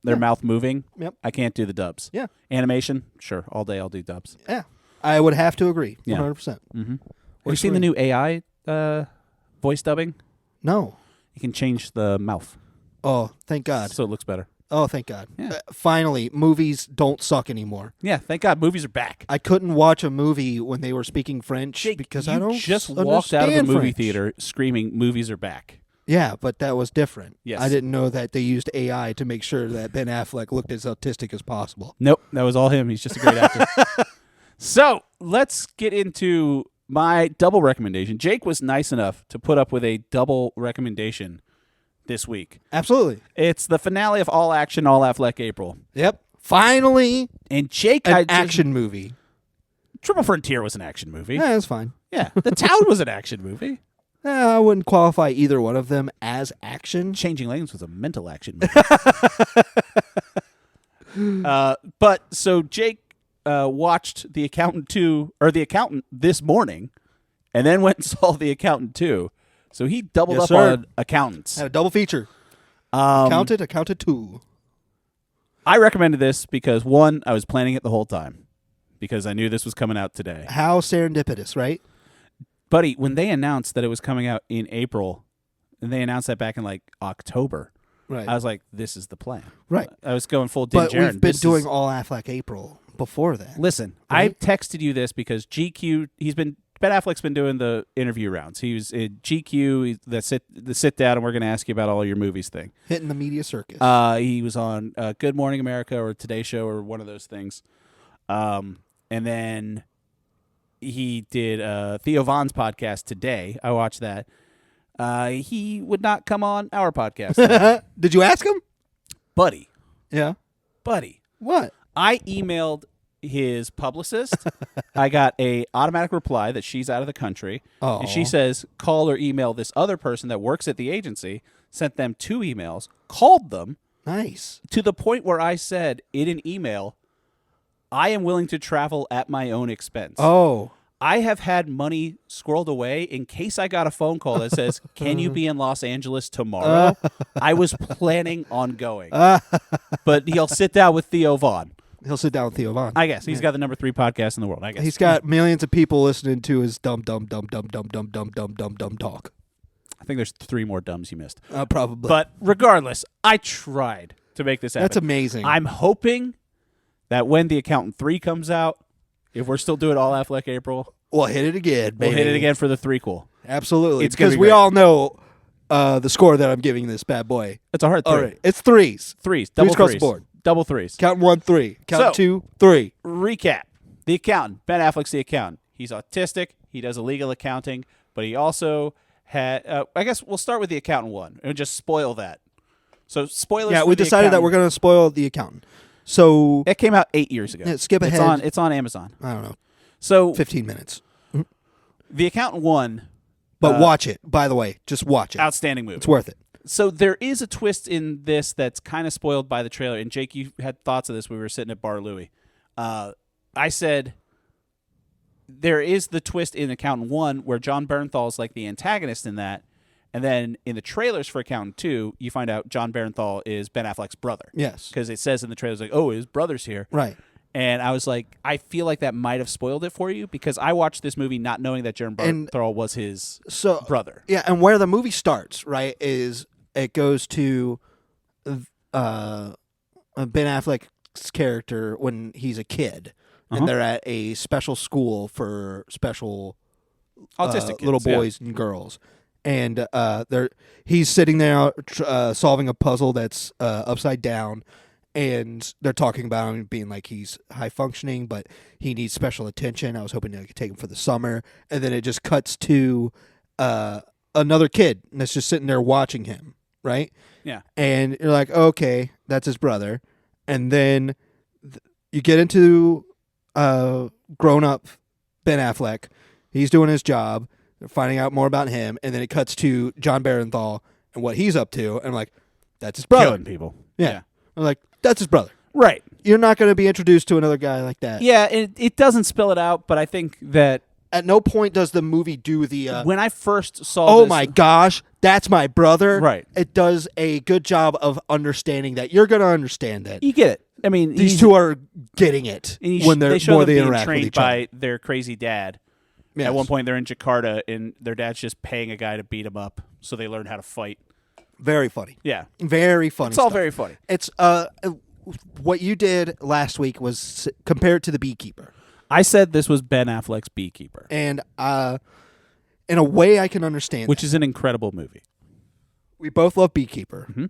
their mouth moving. Yep. I can't do the dubs. Yeah. Animation, sure, all day I'll do dubs. Yeah. I would have to agree. Yeah. 100%. Mm-hmm. Have you seen the new AI voice dubbing? No. You can change the mouth, Oh, thank God. so it looks better. Oh, thank God. Yeah. Finally, movies don't suck anymore. Yeah, thank God, movies are back. I couldn't watch a movie when they were speaking French because I don't just walked out of a understand movie French. theater screaming, "Movies are back." Yeah, but that was different. Yes. I didn't know that they used AI to make sure that Ben Affleck looked as autistic as possible. Nope, that was all him. He's just a great actor. So let's get into my double recommendation. Jake was nice enough to put up with a double recommendation this week. Absolutely. It's the finale of All Action, All Affleck April. Yep. Finally, And Jake, an action movie. Triple Frontier was an action movie. Yeah, that's fine. Yeah, The Town was an action movie. I wouldn't qualify either one of them as action. Changing Lanes was a mental action movie. But so Jake watched The Accountant 2 or The Accountant this morning, and then went and saw The Accountant 2. So he doubled Yes, up sir. on Accountants. Had a double feature. Accounted 2. I recommended this because, one, I was planning it the whole time because I knew this was coming out today. How serendipitous, right? Buddy, when they announced that it was coming out in April, and they announced that back in like October, Right. I was like, this is the plan. Right. I was going full Din But Djarin. we've been This doing is- All Affleck April before that. Listen, Right? I texted you this because GQ. Ben Affleck's been doing the interview rounds. He was at GQ, the sit down, and we're going to ask you about all your movies thing. Hitting the media circus. He was on Good Morning America or Today Show or one of those things, and then he did Theo Von's podcast today. I watched that. He would not come on our podcast, Did you ask him? buddy. Yeah. What? I emailed his publicist. I got a automatic reply that she's out of the country. Oh. And she says, call or email this other person that works at the agency, sent them 2 emails, called them Nice. to the point where I said in an email, I am willing to travel at my own expense. Oh. I have had money squirreled away in case I got a phone call that says, can you be in Los Angeles tomorrow? I was planning on going. But he'll sit down with Theo Von. He'll sit down with Theo Von. I guess. He's got the number 3 podcast in the world, I guess. He's got millions of people listening to his dumb talk. I think there's 3 more dumbs you missed. Probably. But regardless, I tried to make this happen. That's amazing. I'm hoping that when The Accountant 3 comes out, if we're still doing All Affleck April, we'll hit it again, baby. we'll hit it again for the threequel. Absolutely. It's gonna because be we great. all know the score that I'm giving this bad boy. It's a hard 3. All right. It's threes. Double across threes. the board. Double threes. Count 1, 3. Count So- 2, 3. Recap. The Accountant. Ben Affleck's The Accountant. He's autistic. He does illegal accounting, but he also had, I guess we'll start with The Accountant 1 and just spoil that. So spoilers Yeah, for we The decided that Accountant. we're going to spoil The Accountant. So, It came out 8 years ago. Yeah, skip ahead. It's on Amazon. I don't know, So 15 minutes. The Accountant 1, But watch it, by the way. Just watch it. outstanding movie. It's worth it. So there is a twist in this that's kind of spoiled by the trailer. And Jake, you had thoughts of this. We were sitting at Bar Louie. I said there is the twist in Accountant 1 where John Bernthal is like the antagonist in that. And then in the trailers for Accountant 2, you find out John Bernthal is Ben Affleck's brother. Yes. Because it says in the trailers, like, oh, his brother's here. Right. And I was like, I feel like that might have spoiled it for you because I watched this movie not knowing that John Bernthal was his So brother. Yeah, and where the movie starts, right, is it goes to Ben Affleck's character when he's a kid, and they're at a special school for special Autistic kids, little boys and girls, and he's sitting there solving a puzzle that's upside down. And they're talking about him being like he's high functioning, but he needs special attention. I was hoping to take him for the summer. And then it just cuts to another kid that's just sitting there watching him, right? Yeah. And you're like, okay, that's his brother. And then you get into grown-up Ben Affleck. He's doing his job. They're finding out more about him. And then it cuts to John Barenthal and what he's up to. And I'm like, that's his brother. Killing people. Yeah. I'm like, that's his brother. Right. You're not going to be introduced to another guy like that. Yeah, it doesn't spell it out, but I think that At no point does the movie do the... when I first saw oh this, my gosh, that's my brother. Right. It does a good job of understanding that. You're going to understand that. you get it. I mean, These two are getting it when they they're show more them they being interact with trained each other. by their crazy dad. Yes. At one point, they're in Jakarta, and their dad's just paying a guy to beat him up, so they learn how to fight. Very funny. Yeah, Very funny. it's all stuff. very funny. It's what you did last week was compared to The Beekeeper, I said this was Ben Affleck's Beekeeper, and in a way I can understand. which is an incredible movie. We both love Beekeeper. Mm-hmm.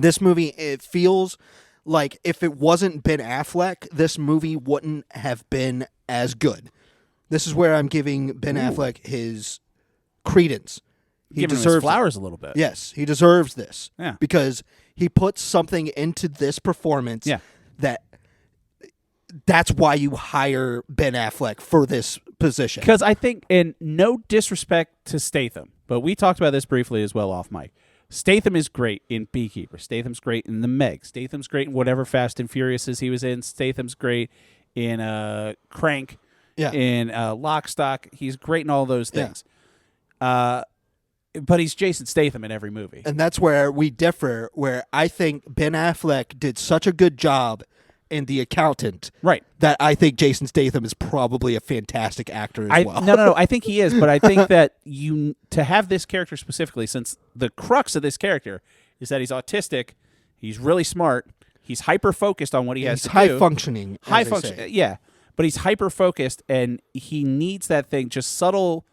This movie, it feels like if it wasn't Ben Affleck, this movie wouldn't have been as good. This is where I'm giving Ben Affleck his credence. He Giving him his deserves flowers a little bit. Yes, he deserves this. Yeah. Because he puts something into this performance Yeah. that's why you hire Ben Affleck for this position. Because I think, and no disrespect to Statham, but we talked about this briefly as well off mic. Statham is great in Beekeeper. Statham's great in The Meg. Statham's great in whatever Fast and Furiouses he was in. Statham's great in Crank. Yeah. In Lock, Stock. He's great in all those things. But he's Jason Statham in every movie. And that's where we differ, where I think Ben Affleck did such a good job in The Accountant, Right. that I think Jason Statham is probably a fantastic actor as well. No. I think he is, but I think that to have this character specifically, since the crux of this character is that he's autistic, he's really smart, he's hyper focused on what he has He's to high do. functioning. High as they function, say. yeah. But he's hyper focused, and he needs that thing. Just subtle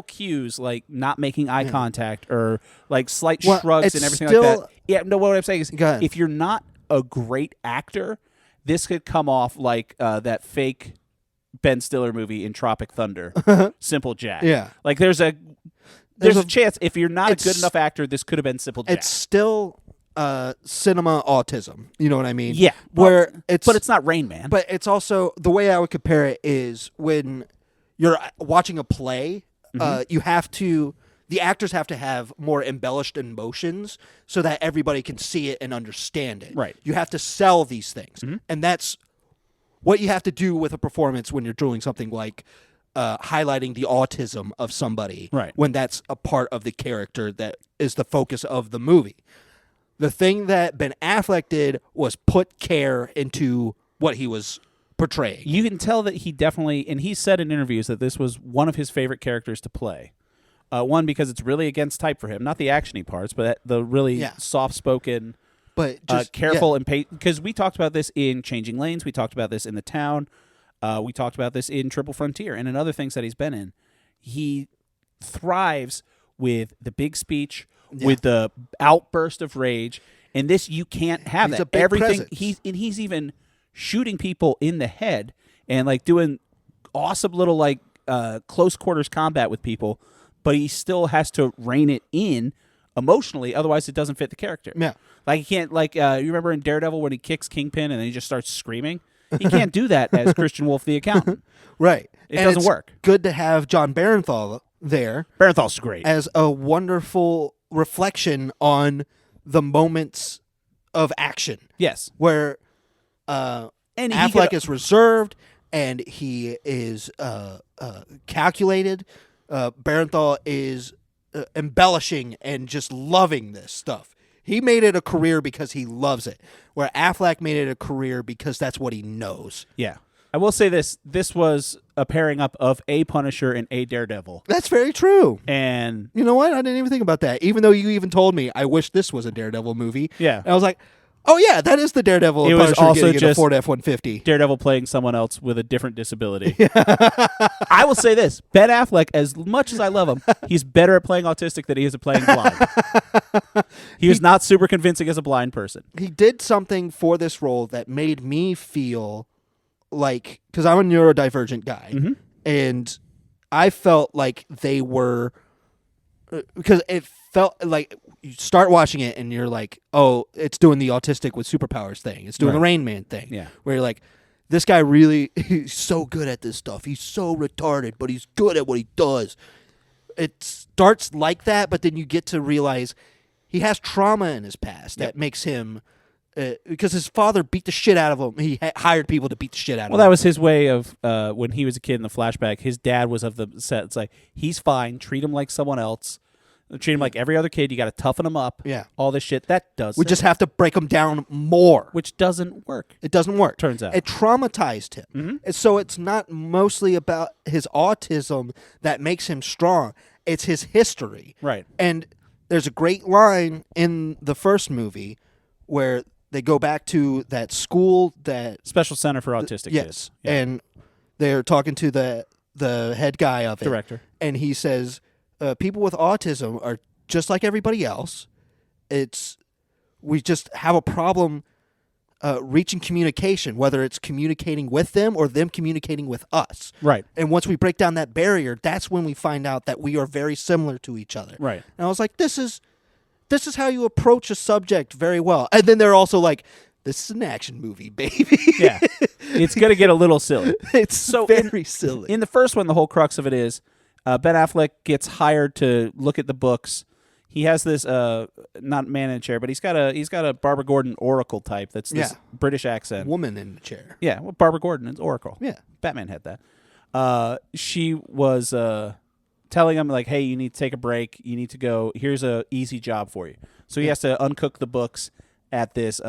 cues like not making eye contact or like slight shrugs it's and everything still- like that. Yeah. No. What I'm saying is, Go ahead. if you're not a great actor, this could come off like that fake Ben Stiller movie in Tropic Thunder, Simple Jack. Yeah. Like there's a chance if you're not a it's- good enough actor, this could have been Simple Jack. It's still cinema autism. You know what I mean? Yeah. Where but it's not Rain Man. But it's also, the way I would compare it is when you're watching a play, you have to, the actors have to have more embellished emotions so that everybody can see it and understand it. Right. You have to sell these things. And that's what you have to do with a performance when you're doing something like highlighting the autism of somebody. Right. When that's a part of the character that is the focus of the movie. The thing that Ben Affleck did was put care into what he was portraying. You can tell that he definitely, and he said in interviews that this was one of his favorite characters to play. One, because it's really against type for him, not the actiony parts, but the really soft-spoken, But just careful and because we talked about this in Changing Lanes, we talked about this in The Town, we talked about this in Triple Frontier, and in other things that he's been in. He thrives with the big speech, with the outburst of rage, and this you can't have He's that. a big Everything presence. he's even shooting people in the head and like doing awesome little like close quarters combat with people, but he still has to rein it in emotionally, otherwise it doesn't fit the character. Yeah. Like he can't you remember in Daredevil when he kicks Kingpin and then he just starts screaming? He can't do that as Christian Wolf the Accountant. Right. It And doesn't it's work. Good to have John Barenthal there Barenthal's great. as a wonderful reflection on the moments of action Yes. where And he Affleck could- is reserved and he is calculated. Barenthal is embellishing and just loving this stuff. He made it a career because he loves it, where Affleck made it a career because that's what he knows. Yeah. I will say this. This was a pairing up of a Punisher and a Daredevil. That's very true. And You know what? I didn't even think about that. Even though you even told me, I wish this was a Daredevil movie. Yeah. And I was like, oh yeah, that is the Daredevil. It was Punisher also getting in a just Ford F-150. Daredevil playing someone else with a different disability. I will say this. Ben Affleck, as much as I love him, he's better at playing autistic than he is at playing blind. He was not super convincing as a blind person. He did something for this role that made me feel like, because I'm a neurodivergent guy, and I felt like they were because it felt like you start watching it and you're like, oh, it's doing the autistic with superpowers thing. It's doing the Rain Man thing. Yeah. Where you're like, this guy really, he's so good at this stuff. He's so retarded, but he's good at what he does. It starts like that, but then you get to realize he has trauma in his past that makes him, because his father beat the shit out of him. He hired people to beat the shit out of him. Well, that was his way of, when he was a kid in the flashback, his dad was of the set. It's like, he's fine. Treat him like someone else. Treat him like every other kid. You got to toughen him up. Yeah. All this shit. That does. We just have to break him down more. Which doesn't work. It doesn't work. Turns out. It traumatized him. Mm-hmm. And so it's not mostly about his autism that makes him strong. It's his history. Right. And there's a great line in the first movie where they go back to that school that... Special Center for Autistic Kids. Yeah. And they're talking to the head guy of it. Director. And he says, people with autism are just like everybody else. We just have a problem reaching communication, whether it's communicating with them or them communicating with us. Right. And once we break down that barrier, that's when we find out that we are very similar to each other. Right. And I was like, this is how you approach a subject very well. And then they're also like, this is an action movie, baby. Yeah. It's going to get a little silly. It's so very silly. In the first one, the whole crux of it is Ben Affleck gets hired to look at the books. He has this not man in a chair, but he's got a Barbara Gordon Oracle type that's this British accent. Woman in the chair. Yeah, well, Barbara Gordon is Oracle. Yeah. Batman had that. She was telling him, like, hey, you need to take a break. You need to go. Here's a easy job for you. So he has to uncook the books at this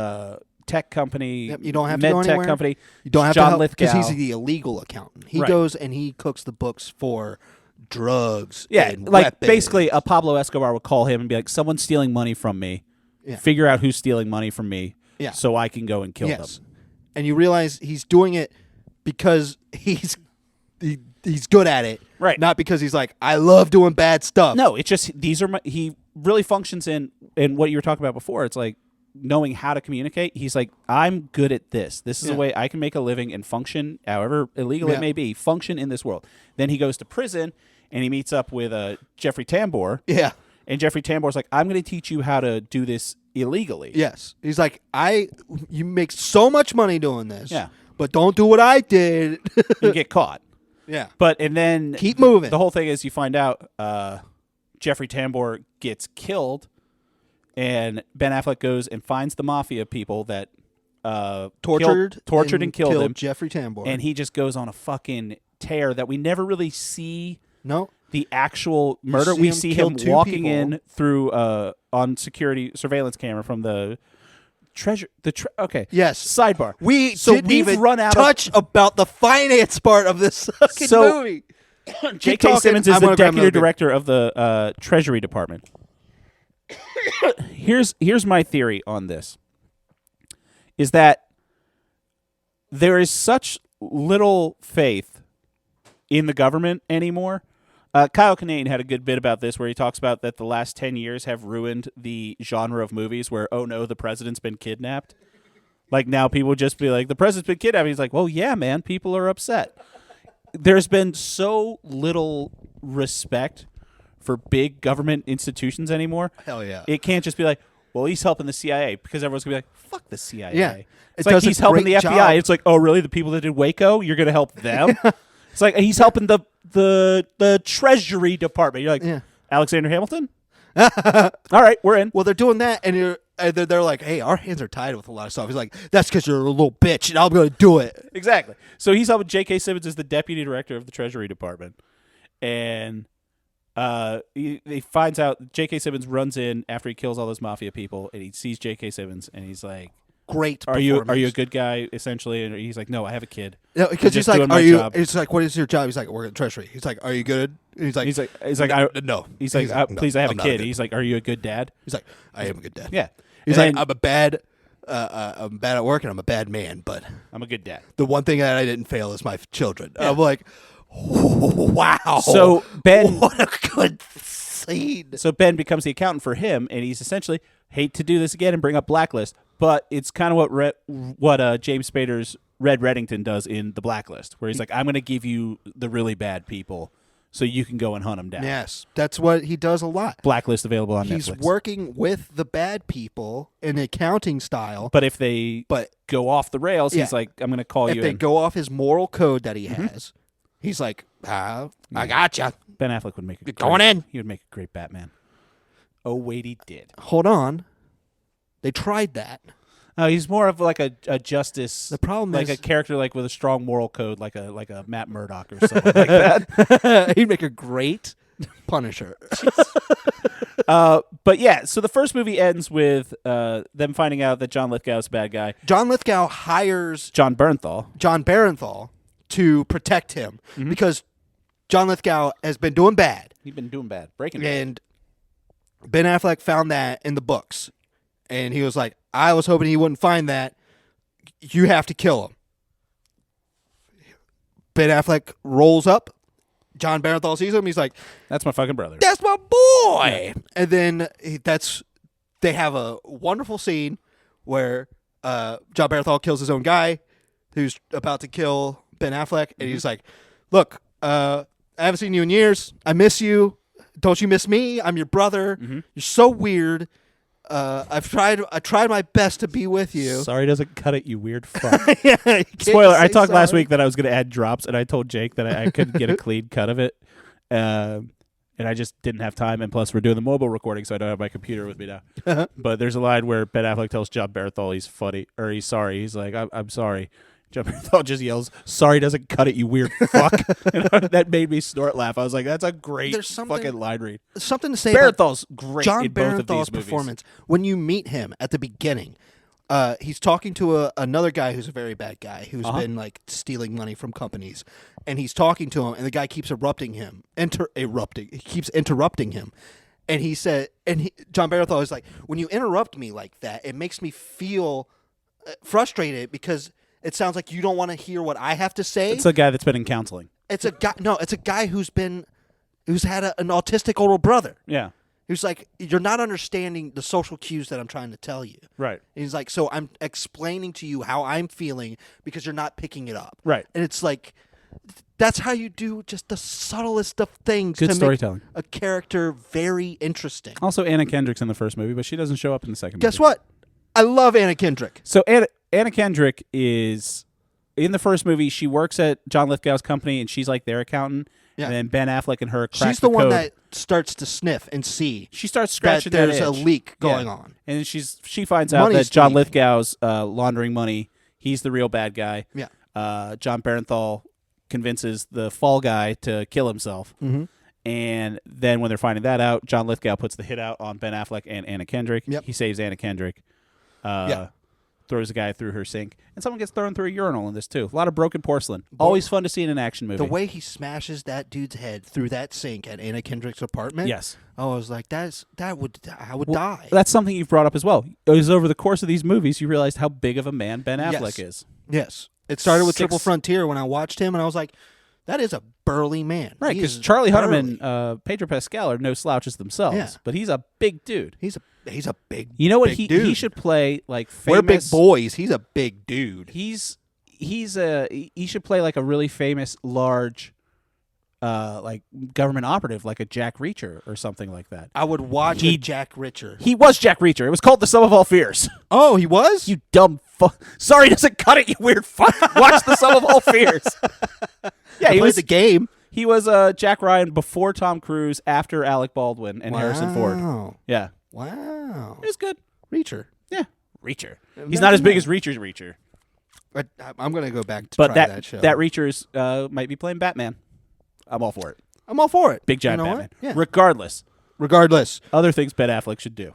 tech company. Yep, you don't have to med go tech anywhere. company. You don't have John to help because Lithgow. he's the illegal accountant. He Right. goes and he cooks the books for drugs. Yeah, and like weapons. basically a Pablo Escobar would call him and be like, someone's stealing money from me. Yeah. Figure out who's stealing money from me so I can go and kill them. And you realize he's doing it because he's good at it. Right. Not because he's like, I love doing bad stuff. No, it's just he really functions in what you were talking about before. It's like knowing how to communicate. He's like, I'm good at this. This is a way I can make a living and function, however illegal it may be, function in this world. Then he goes to prison and he meets up with Jeffrey Tambor. Yeah. And Jeffrey Tambor's like, I'm going to teach you how to do this illegally. Yes. He's like, you make so much money doing this. Yeah. But don't do what I did. You get caught. Yeah. And then Keep moving. The whole thing is you find out Jeffrey Tambor gets killed, and Ben Affleck goes and finds the mafia people that tortured and killed him. Jeffrey Tambor. And he just goes on a fucking tear that we never really see. No. The actual murder. We see him walking in through on security surveillance camera from the treasure. Okay. Yes. Sidebar. We've even run out touch about the finance part of this fucking movie. J.K. Simmons is the deputy director of the Treasury Department. Here's my theory on this. Is that there is such little faith in the government anymore. Kyle Kinane had a good bit about this where he talks about that the last 10 years have ruined the genre of movies where, oh no, the president's been kidnapped. Like now people just be like, the president's been kidnapped. He's like, well, yeah, man, people are upset. There's been so little respect for big government institutions anymore. Hell yeah. It can't just be like, well, he's helping the CIA because everyone's going to be like, fuck the CIA. Yeah. It's like he's helping the FBI. Job. It's like, oh, really? The people that did Waco? You're going to help them? It's like he's helping the Treasury Department. You're like, Alexander Hamilton? All right, we're in. Well, they're doing that, and they're like, hey, our hands are tied with a lot of stuff. He's like, that's because you're a little bitch, and I'm going to do it. Exactly. So he's helping J.K. Simmons as the deputy director of the Treasury Department. And he finds out J.K. Simmons runs in after he kills all those mafia people, and he sees J.K. Simmons, and he's like, great. Are you a good guy? Essentially, and he's like, no, I have a kid. No, because he's like, are you? Job. It's like, what is your job? He's like, we're at the Treasury. He's like, are you good? And he's like, no. He's like, please, I have a kid. He's like, are you a good dad? He's like, I am a good dad. Yeah. He's like, I'm bad at work and I'm a bad man, but I'm a good dad. The one thing that I didn't fail is my children. Yeah. I'm like, wow. So Ben, what a good scene. So Ben becomes the accountant for him, and he's essentially hate to do this again and bring up Blacklist. But it's kind of what James Spader's Red Reddington does in The Blacklist, where he's like, I'm going to give you the really bad people so you can go and hunt them down. Yes, that's what he does a lot. Blacklist available on He's Netflix. working with the bad people in accounting style. But if they go off the rails, he's like, I'm going to call you If they in. go off his moral code that he has, he's like, I gotcha. Ben Affleck would make He would make a great Batman. Oh, wait, he did. Hold on. They tried that. He's more of like a justice. The problem like is a character like with a strong moral code, like a Matt Murdock or something like that. he'd make a great Punisher. But yeah, so the first movie ends with them finding out that John Lithgow's a bad guy. John Lithgow hires John Barenthal to protect him because John Lithgow has been doing bad. He's been doing bad, breaking bad. And Ben Affleck found that in the books. And he was like, I was hoping he wouldn't find that. You have to kill him. Ben Affleck rolls up. John Barenthal sees him. He's like, that's my fucking brother. That's my boy. Yeah. And then they have a wonderful scene where John Barenthal kills his own guy who's about to kill Ben Affleck. And he's like, look, I haven't seen you in years. I miss you. Don't you miss me? I'm your brother. You're so weird. I tried my best to be with you. Sorry doesn't cut it, you weird fuck. Yeah, spoiler, I talked last week that I was going to add drops, and I told Jake that I couldn't get a clean cut of it. And I just didn't have time, and plus we're doing the mobile recording, so I don't have my computer with me now. But there's a line where Ben Affleck tells John Barenthal he's funny, or he's sorry. He's like, I'm sorry. John Barenthal just yells, sorry doesn't cut it, you weird fuck. And that made me snort laugh. I was like, that's a great fucking line read. Something to say Barenthal's about great John in both of these Barenthal's movies. performance. When you meet him at the beginning, he's talking to another guy who's a very bad guy who's been like stealing money from companies, and he's talking to him, and the guy keeps interrupting him. He keeps interrupting him, and he said, John Barenthal is like, when you interrupt me like that, it makes me feel frustrated because it sounds like you don't want to hear what I have to say. It's a guy that's been in counseling. It's a guy. No, it's a guy who's had an autistic older brother. Yeah. Who's like, you're not understanding the social cues that I'm trying to tell you. Right. And he's like, so I'm explaining to you how I'm feeling because you're not picking it up. Right. And it's like, that's how you do just the subtlest of things Good to storytelling. make a character very interesting. Also, Anna Kendrick's in the first movie, but she doesn't show up in the second movie. Guess what? I love Anna Kendrick. So Anna Kendrick is in the first movie. She works at John Lithgow's company, and she's like their accountant. Yeah. And then Ben Affleck and her crack She's the one code. that starts to sniff and see. She starts scratching that there's that a itch. leak going on, and she finds out that John Lithgow's laundering money. He's the real bad guy. Yeah. John Barenthal convinces the fall guy to kill himself. And then when they're finding that out, John Lithgow puts the hit out on Ben Affleck and Anna Kendrick. Yep. He saves Anna Kendrick. Throws a guy through her sink. And someone gets thrown through a urinal in this, too. A lot of broken porcelain. Always fun to see in an action movie. The way he smashes that dude's head through that sink at Anna Kendrick's apartment. Yes. I was like, I would die. That's something you've brought up as well. It was over the course of these movies you realized how big of a man Ben Affleck is. Yes. It started with Triple Frontier when I watched him, and I was like, that is a burly man. Right, because Charlie Hunnam and Pedro Pascal are no slouches themselves, but he's a big dude. He's a big. You know what? Dude. He should play like famous. We're big boys. He's a big dude. He should play like a really famous large, like government operative, like a Jack Reacher or something like that. I would watch a Jack Reacher. He was Jack Reacher. It was called The Sum of All Fears. Oh, he was? You dumb fuck. Sorry, doesn't cut it. You weird fuck. Watch The Sum of All Fears. Yeah, he was the game. He was Jack Ryan before Tom Cruise, after Alec Baldwin and Harrison Ford. Yeah. Wow. It was good. Reacher. Yeah. Reacher. He's not as big as Reacher's Reacher. But I'm going to go back to try that show. That Reacher's might be playing Batman. I'm all for it. I'm all for it. Big giant Batman. Yeah. Regardless. Other things Ben Affleck should do.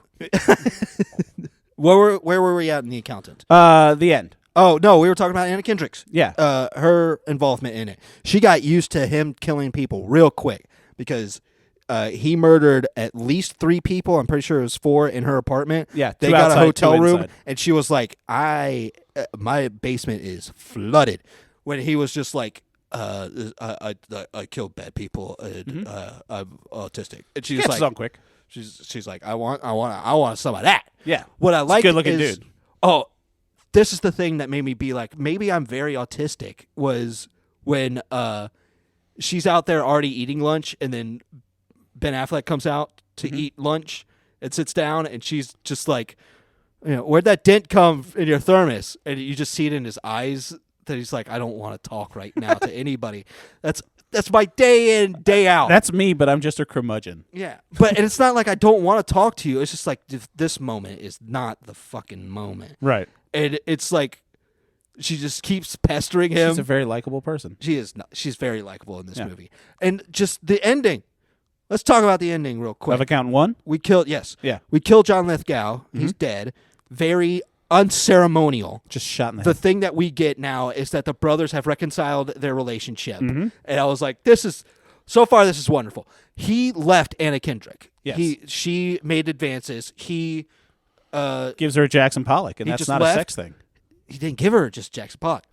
Where were we at in The Accountant? The end. Oh, no, we were talking about Anna Kendrick's. Yeah. Her involvement in it. She got used to him killing people real quick because he murdered at least 3 people. I'm pretty sure it was 4 in her apartment. Yeah, they got a hotel room, and she was like, my basement is flooded. When he was just like, I killed bad people. And, I'm autistic. And she's like, on quick. She's like, I want some of that. Yeah. What I like good-looking is, dude. Oh, this is the thing that made me be like, maybe I'm very autistic. Was when she's out there already eating lunch, and then Ben Affleck comes out to eat lunch and sits down, and she's just like, where'd that dent come in your thermos? And you just see it in his eyes that he's like, I don't want to talk right now to anybody. That's my day in, day out. That's me, but I'm just a curmudgeon. Yeah. And it's not like I don't want to talk to you. It's just like this moment is not the fucking moment. Right. And it's like she just keeps pestering him. She's a very likable person. She is not. She's very likable in this movie. And just the ending. Let's talk about the ending real quick. Of Accountant 1? We killed, yes. Yeah. We killed John Lithgow. He's dead. Very unceremonial. Just shot in the The head. thing that we get now is that the brothers have reconciled their relationship. And I was like, this is wonderful. He left Anna Kendrick. Yes. She made advances. He gives her a Jackson Pollock, and he that's just not left. a sex thing. He didn't give her just Jackson Pollock.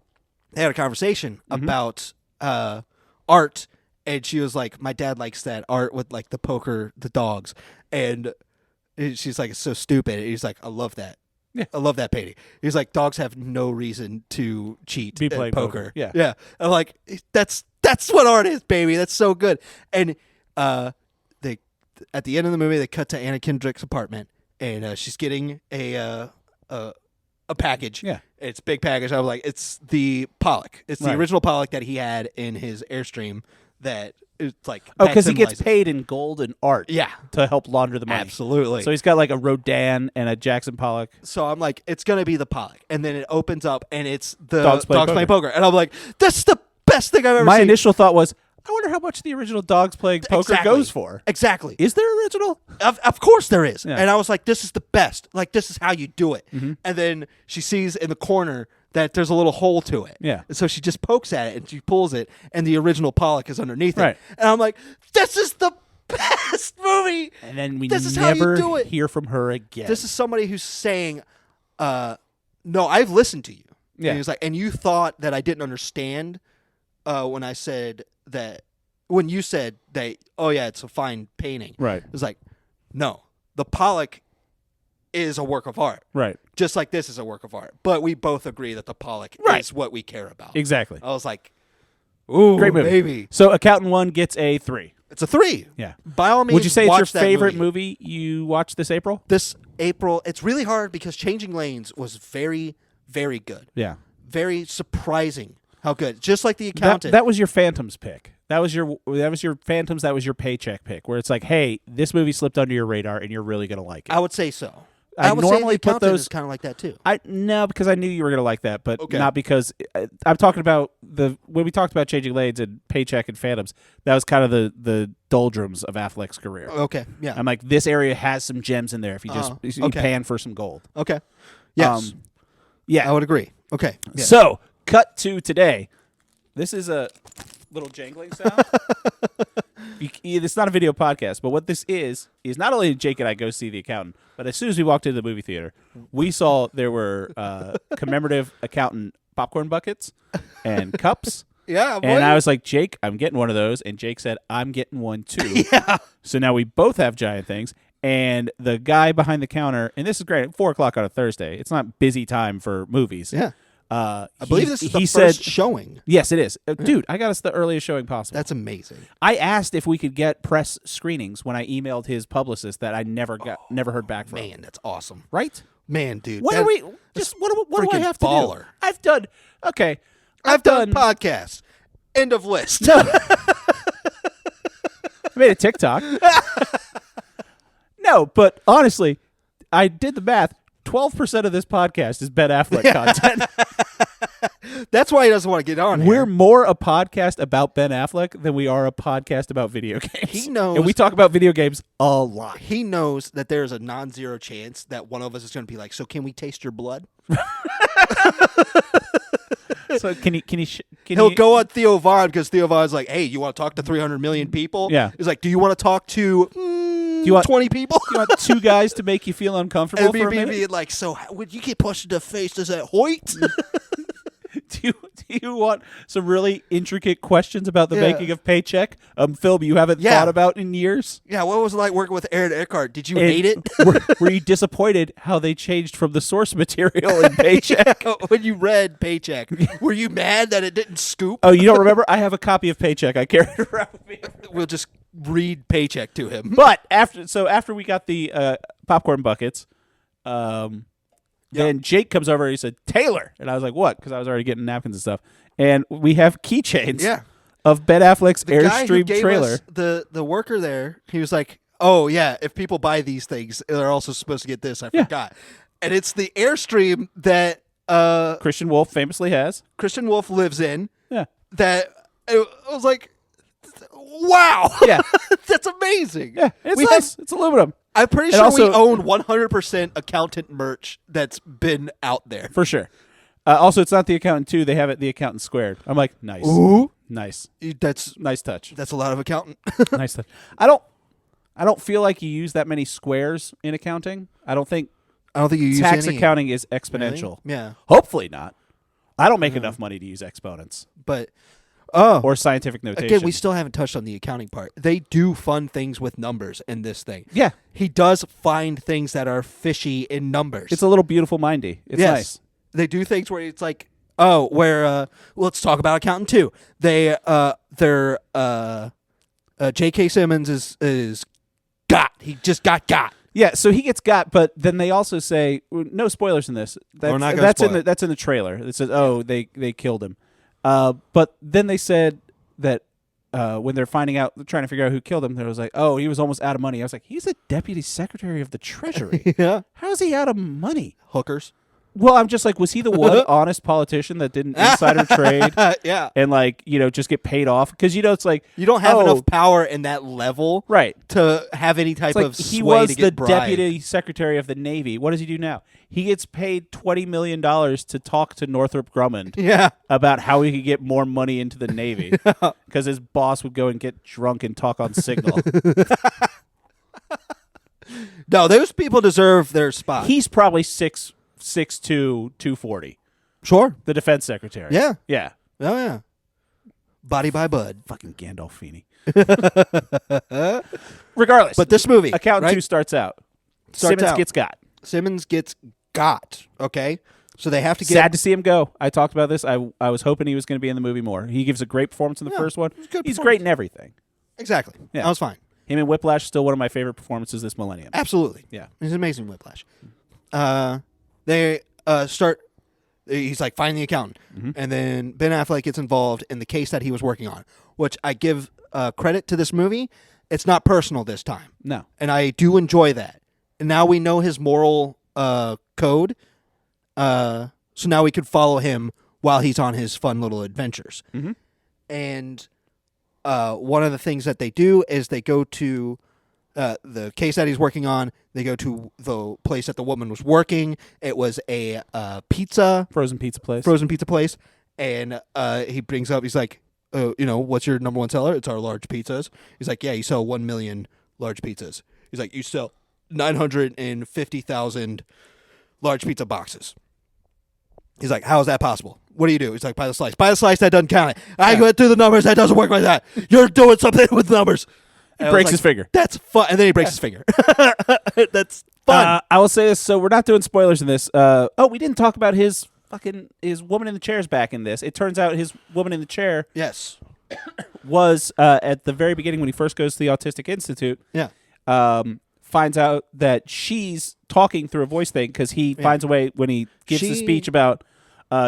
They had a conversation about art, and she was like, my dad likes that art with like the dogs. And she's like, it's so stupid. And he's like, I love that. Yeah. I love that painting. He's like, dogs have no reason to cheat Be at playing poker. Yeah. Yeah. I'm like, that's what art is, baby. That's so good. And they at the end of the movie, they cut to Anna Kendrick's apartment, and she's getting a package. Yeah. It's a big package. I was like, it's the Pollock. It's the original Pollock that he had in his Airstream that it's like... because he gets paid in gold and art to help launder the money. Absolutely. So he's got like a Rodin and a Jackson Pollock. So I'm like, it's going to be the Pollock. And then it opens up, and it's the Dogs Playing Playing Poker. And I'm like, this is the best thing I've ever My seen. initial thought was, I wonder how much the original Dogs Playing Poker goes for. Exactly. Is there original? Of course there is. Yeah. And I was like, this is the best. Like, this is how you do it. And then she sees in the corner that there's a little hole to it. Yeah. And so she just pokes at it and she pulls it, and the original Pollock is underneath Right. it. And I'm like, this is the best movie. And then we This is how you never do it. hear from her again. This is somebody who's saying, no, I've listened to you. Yeah. And he was like, and you thought that I didn't understand when I said that, when you said that, oh yeah, it's a fine painting. Right. It was like, no, the Pollock is a work of art. Right. Just like this is a work of art. But we both agree that the Pollock is what we care about. Exactly. I was like, ooh, Great movie. baby. So Accountant 1 gets a 3. It's a 3. Yeah. By all means, Would you say it's your watch that favorite movie you watched this April? This April, it's really hard because Changing Lanes was very, very good. Yeah. Very surprising how good. Just like The Accountant. That was your Phantoms pick. That was your Phantoms. That was your paycheck pick, where it's like, hey, this movie slipped under your radar, and you're really gonna like it. I would say so. I would normally say The put Accountant those is kind of like that too. No, because I knew you were gonna like that, but Okay. not because I'm talking about when we talked about Changing Lanes and Paycheck and Phantoms. That was kind of the doldrums of Affleck's career. Okay, yeah. I'm like, this area has some gems in there if you just you pan for some gold. Okay. Yes. Yeah. I would agree. Okay. Yeah. So, cut to today. This is a little jangling sound. It's not a video podcast, but what this is not only did Jake and I go see The Accountant, but as soon as we walked into the movie theater, we saw there were commemorative Accountant popcorn buckets and cups. Yeah, boy. And I was like, Jake, I'm getting one of those. And Jake said, I'm getting one too. Yeah. So now we both have giant things. And the guy behind the counter, and this is great, at 4 o'clock on a Thursday. It's not busy time for movies. Yeah. I believe this is the first said, showing. Yes, it is. Dude, I got us the earliest showing possible. That's amazing. I asked if we could get press screenings when I emailed his publicist that I never heard back from. Man, that's awesome. Right? Man, dude. What do I have to baller. do? I've done podcasts. End of list. No. I made a TikTok. No, but honestly, I did the math. 12% of this podcast is Ben Affleck content. That's why he doesn't want to get on We're here. more a podcast about Ben Affleck than we are a podcast about video games. He knows. And we talk about video games a lot. He knows that there's a non-zero chance that one of us is going to be like, so can we taste your blood? So He'll go on Theo Von because Theo Von's like, hey, you want to talk to 300 million people? Yeah. He's like, do you want to talk to you want 20 people? You want 2 guys to make you feel uncomfortable And for a me minute? being like, so when you get pushed in the face, does that hoit? Do you want some really intricate questions about the Yeah. making of Paycheck? Film you haven't Yeah. thought about in years? Yeah, what was it like working with Aaron Eckhart? Did you hate it? were you disappointed how they changed from the source material in Paycheck? When you read Paycheck, were you mad that it didn't scoop? Oh, you don't remember? I have a copy of Paycheck. I carry it around with me. We'll just read Paycheck to him. But after we got the popcorn buckets, then Jake comes over and he said, "Taylor," and I was like, "What?" Because I was already getting napkins and stuff. And we have keychains. Yeah. Of Ben Affleck's The guy who Airstream gave trailer. us the worker there, he was like, "Oh yeah, if people buy these things, they're also supposed to get this." I Yeah. forgot, and it's the Airstream that Christian Wolf famously has. Christian Wolf lives in. Yeah. That I was like, wow, Yeah. that's amazing. Yeah. It's We nice. It's aluminum. I'm pretty And sure also- we own 100% accountant merch that's been out there. For sure. Also, it's not the accountant 2. They have it the accountant squared. I'm like, nice. Ooh, Nice. that's Nice touch. a lot of accountant. Nice touch. I don't feel like you use that many squares in accounting. I don't think I don't think you use tax any. accounting is Really? exponential. Yeah, Hopefully not. I don't make enough money to use exponents but or scientific notation. again, we still haven't touched on the accounting part. They do fun things with numbers in this thing. Yeah. He does find things that are fishy in numbers. It's a little beautiful mindy. It's Yes. nice. They do things where it's like, oh, where let's talk about accountant 2. They J.K. Simmons is got. He just got. Yeah, so he gets got, but then they also say no spoilers in this. We're not gonna that's spoil it. that's in the trailer. It says, "Oh, they killed him," but then they said that when they're finding out, trying to figure out who killed him, they was like, "Oh, he was almost out of money." I was like, "He's a deputy secretary of the Treasury. Yeah. How is he out of money?" Hookers. Well, I'm just like, was he the one honest politician that didn't insider trade Yeah. and just get paid off? Because it's like You don't have oh, enough power in that level right. to have any type It's like of he sway was to the get bribed. deputy secretary of the Navy. What does he do now? He gets paid $20 million to talk to Northrop Grumman Yeah. about how he could get more money into the Navy because his boss would go and get drunk and talk on Signal. No, those people deserve their spot. He's probably 6'2", 240. Sure. The defense secretary. Yeah. Yeah. Oh, yeah. Body by Bud. Fucking Gandolfini. Regardless. But this movie. Accountant right? 2 starts out. Starts Simmons out. gets got. Simmons gets got. Okay. So they have to get. Sad to see him go. I talked about this. I was hoping he was going to be in the movie more. He gives a great performance in the Yeah, first one. it's a good He's performance. great in everything. Exactly. Yeah. That was fine. Him and Whiplash still one of my favorite performances this millennium. Absolutely. Yeah. He's an amazing Whiplash. They start. He's like, find the accountant. And then Ben Affleck gets involved in the case that he was working on, which I give credit to this movie. It's not personal this time. No. And I do enjoy that. And now we know his moral code. So now we could follow him while he's on his fun little adventures. Mhm. And one of the things that they do is they go to the case that he's working on. They go to the place that the woman was working. It was a Frozen pizza place. frozen pizza place. And he brings up, he's like, what's your number one seller? It's our large pizzas. He's like, yeah, you sell 1 million large pizzas. He's like, you sell 950,000 large pizza boxes. He's like, how is that possible? What do you do? He's like, by the slice. By the slice, that doesn't count it. I went through the numbers. That doesn't work like that. You're doing something with numbers. He breaks his finger. That's fun. And then he breaks his finger. That's fun. I will say this. So we're not doing spoilers in this. We didn't talk about his woman in the chair's back in this. It turns out his woman in the chair Yes. was at the very beginning when he first goes to the Autistic Institute. Yeah. Finds out that she's talking through a voice thing because he finds a way when he gives the speech about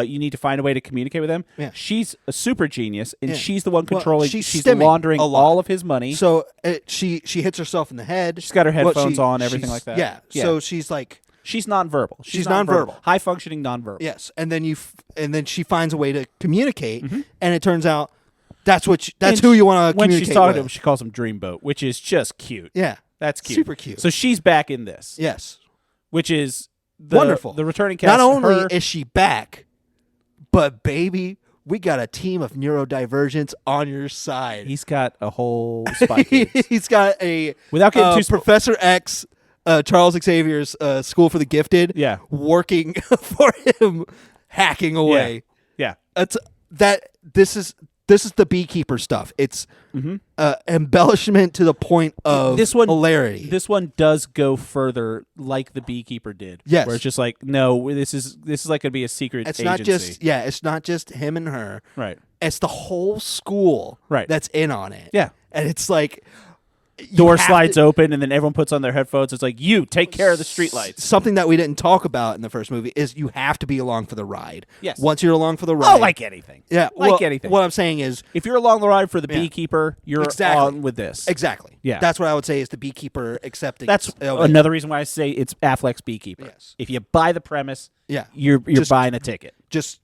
you need to find a way to communicate with them. Yeah. She's a super genius, and Yeah. she's the one Well, controlling. she's she's stimming laundering a lot. all of his money. So she hits herself in the head. She's got her Well, headphones on, she's- everything like that. Yeah. Yeah. So she's like, She's nonverbal. She's nonverbal. High functioning nonverbal. yes. And then and then she finds a way to communicate, and it turns out that's who you want to When communicate she's talking with. to him, she calls him Dreamboat, which is just cute. Yeah. That's cute. Super cute. So she's back in this, Yes. which is the, Wonderful. The returning cast. Not only her, is she back, but baby, we got a team of neurodivergents on your side. he's got a whole spike. He's got a Without getting too Professor X, Charles Xavier's School for the Gifted, Yeah. working for him, hacking away. Yeah. That's this is the beekeeper stuff. It's embellishment to the point of hilarity. This one does go further, like the beekeeper did. Yes, where it's just like, no, this is like going to be a secret. It's agency. it's not just him and her. Right. It's the whole school. Right. That's in on it. Yeah. And it's like. Door slides open, and then everyone puts on their headphones. It's like, you take care of the streetlights. Something that we didn't talk about in the first movie is you have to be along for the ride. Yes. Once you're along for the ride. Oh, like anything. Yeah. Anything. What I'm saying is, if you're along the ride for the beekeeper, you're exactly. on with this. Exactly. Yeah. That's what I would say is the beekeeper accepting. That's another reason why I say it's Affleck's beekeeper. Yes. If you buy the premise, yeah, you're buying a ticket. Just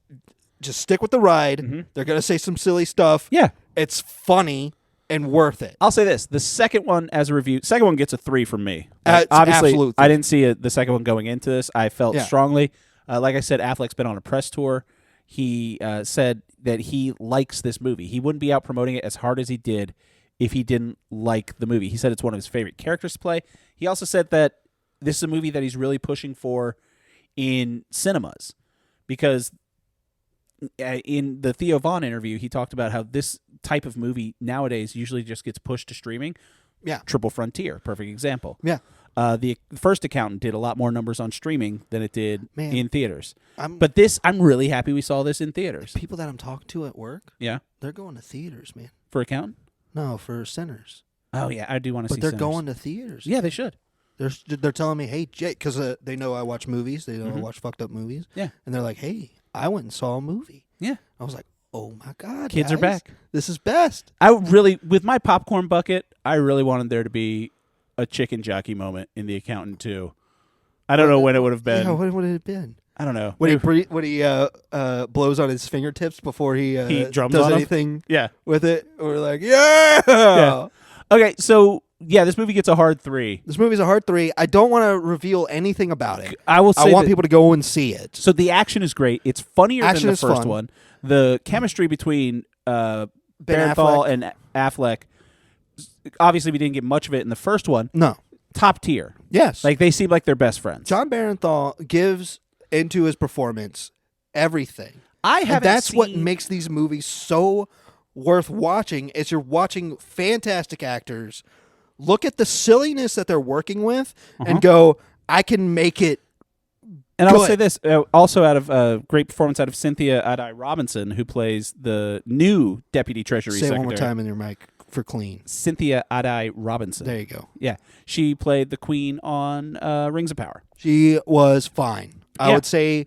stick with the ride. Mm-hmm. They're gonna say some silly stuff. Yeah. It's funny. And worth it. I'll say this: the second one, as a review, second one gets a 3 from me. Obviously, absolute I didn't see the second one going into this. I felt Yeah. strongly. Like I said, Affleck's been on a press tour. He said that he likes this movie. He wouldn't be out promoting it as hard as he did if he didn't like the movie. He said it's one of his favorite characters to play. He also said that this is a movie that he's really pushing for in cinemas because in the Theo Von interview, he talked about how this type of movie nowadays usually just gets pushed to streaming. Yeah. Triple Frontier, perfect example. Yeah. The First Accountant did a lot more numbers on streaming than it did in theaters. But I'm really happy we saw this in theaters. People that I'm talking to at work, yeah, they're going to theaters, man. For Accountant? No, for Sinners. Oh yeah, I do want to see. But they're Sinners. going to theaters. Yeah, they should. They're telling me, hey, Jake, because they know I watch movies. They know I watch fucked up movies. Yeah. And they're like, hey, I went and saw a movie. Yeah. I was like, oh my God, kids guys, are back. This is best. I really, with my popcorn bucket, I really wanted there to be a chicken jockey moment in The Accountant too. I don't know when it would have been. Yeah, what would it have been? I don't know. When he blows on his fingertips before he drums does on anything yeah. with it, we're like, yeah. Okay, so yeah, this movie gets a hard 3. This movie's a hard 3. I don't want to reveal anything about it. I will say I want people to go and see it. So the action is great. It's funnier than the first fun. one. The chemistry between Barenthal and Affleck, obviously we didn't get much of it in the first one. No. Top tier. Yes. Like they seem like they're best friends. John Barenthal gives into his performance everything. That's what makes these movies so worth watching is you're watching fantastic actors look at the silliness that they're working with and go, I can make it And good. I'll say this, also out of great performance out of Cynthia Adai Robinson, who plays the new Deputy Treasury Say Secretary. it one more time in your mic for clean. Cynthia Adai Robinson. There you go. Yeah. She played the queen on Rings of Power. She was fine. I Yeah. would say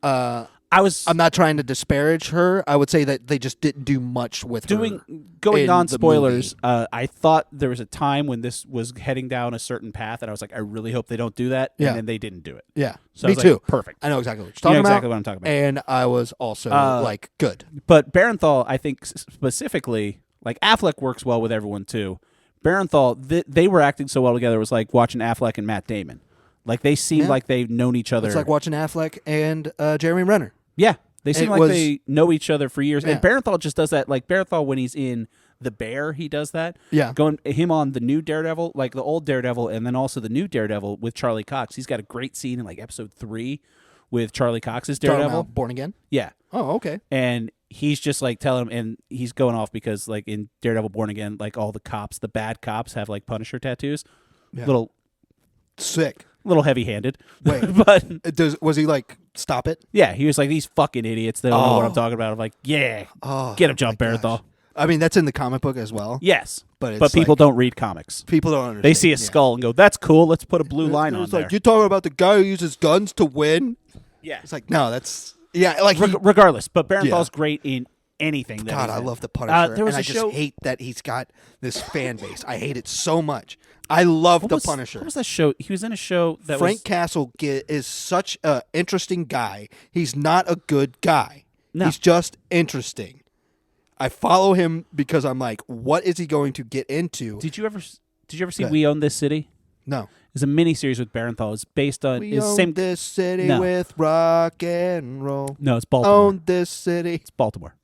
I'm not trying to disparage her. I would say that they just didn't do much with her. Going on the spoilers, movie. I thought there was a time when this was heading down a certain path, and I was like, I really hope they don't do that. Yeah. And then they didn't do it. Yeah. So Me I was too. Like, perfect. I know exactly what you're You talking know about. exactly what I'm talking about. And I was also like, good. But Barenthal, I think specifically, like Affleck works well with everyone too. Barenthal, they were acting so well together. It was like watching Affleck and Matt Damon. Like they seemed like they've known each other. It's like watching Affleck and Jeremy Renner. Yeah. They seem like they know each other for years. Yeah. And Barenthal just does that. Like Barenthal, when he's in The Bear, he does that. Yeah. Going him on the new Daredevil, like the old Daredevil, and then also the new Daredevil with Charlie Cox. He's got a great scene in like episode 3 with Charlie Cox's Talking Daredevil. about Born Again? Yeah. Oh, okay. And he's just like telling him, and he's going off because like in Daredevil Born Again, like all the cops, the bad cops have like Punisher tattoos. Yeah. Sick. Little heavy-handed. Wait. But was he like, stop it? yeah, he was like, these fucking idiots, they don't know what I'm talking about. I'm like, yeah, get him, John Barenthal. I mean, that's in the comic book as well. Yes, But it's but people like- don't read comics. People don't understand. They see a skull and go, that's cool, let's put a blue line on It's there. like, you're talking about the guy who uses guns to win? Yeah. It's like, no, that's... Yeah, like... Regardless, but Barenthal's great in anything. That God, he's I in. love the Punisher, there was and a I show. just hate that he's got this fan base. I hate it so much. I love the Punisher. What was that show? He was in a show that Frank was... Castle is such an interesting guy. He's not a good guy. No. He's just interesting. I follow him because I'm like, what is he going to get into? Did you ever see We Own This City? No. It's a miniseries with Barenthal. It's based on... We it's own same, this city No. with rock and roll. No, it's Baltimore. Own this city. It's Baltimore.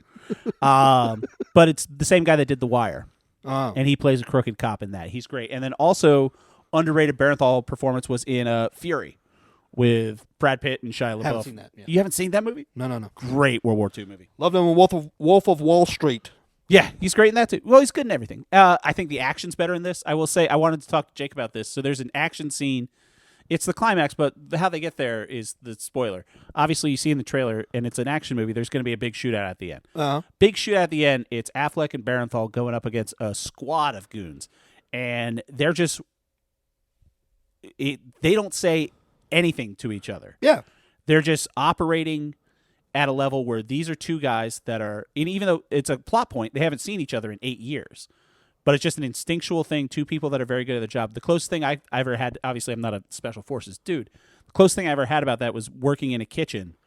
But it's the same guy that did The Wire. Oh. And he plays a crooked cop in that. He's great. And then also, underrated Barenthal performance was in Fury, with Brad Pitt and Shia LaBeouf. Haven't seen that. Yeah. You haven't seen that movie? No. Great World War II movie. Loved him in Wolf of Wall Street. Yeah, he's great in that too. Well, he's good in everything. I think the action's better in this. I will say, I wanted to talk to Jake about this. So there's an action scene. It's the climax, but how they get there is the spoiler. Obviously, you see in the trailer, and it's an action movie, there's going to be a big shootout at the end. Uh-huh. Big shootout at the end. It's Affleck and Barenthal going up against a squad of goons. And they're just... they don't say anything to each other. Yeah. They're just operating at a level where these are two guys that are, and even though it's a plot point, they haven't seen each other in 8 years. But it's just an instinctual thing, two people that are very good at the job. The closest thing I ever had, obviously I'm not a special forces dude, the closest thing I ever had about that was working in a kitchen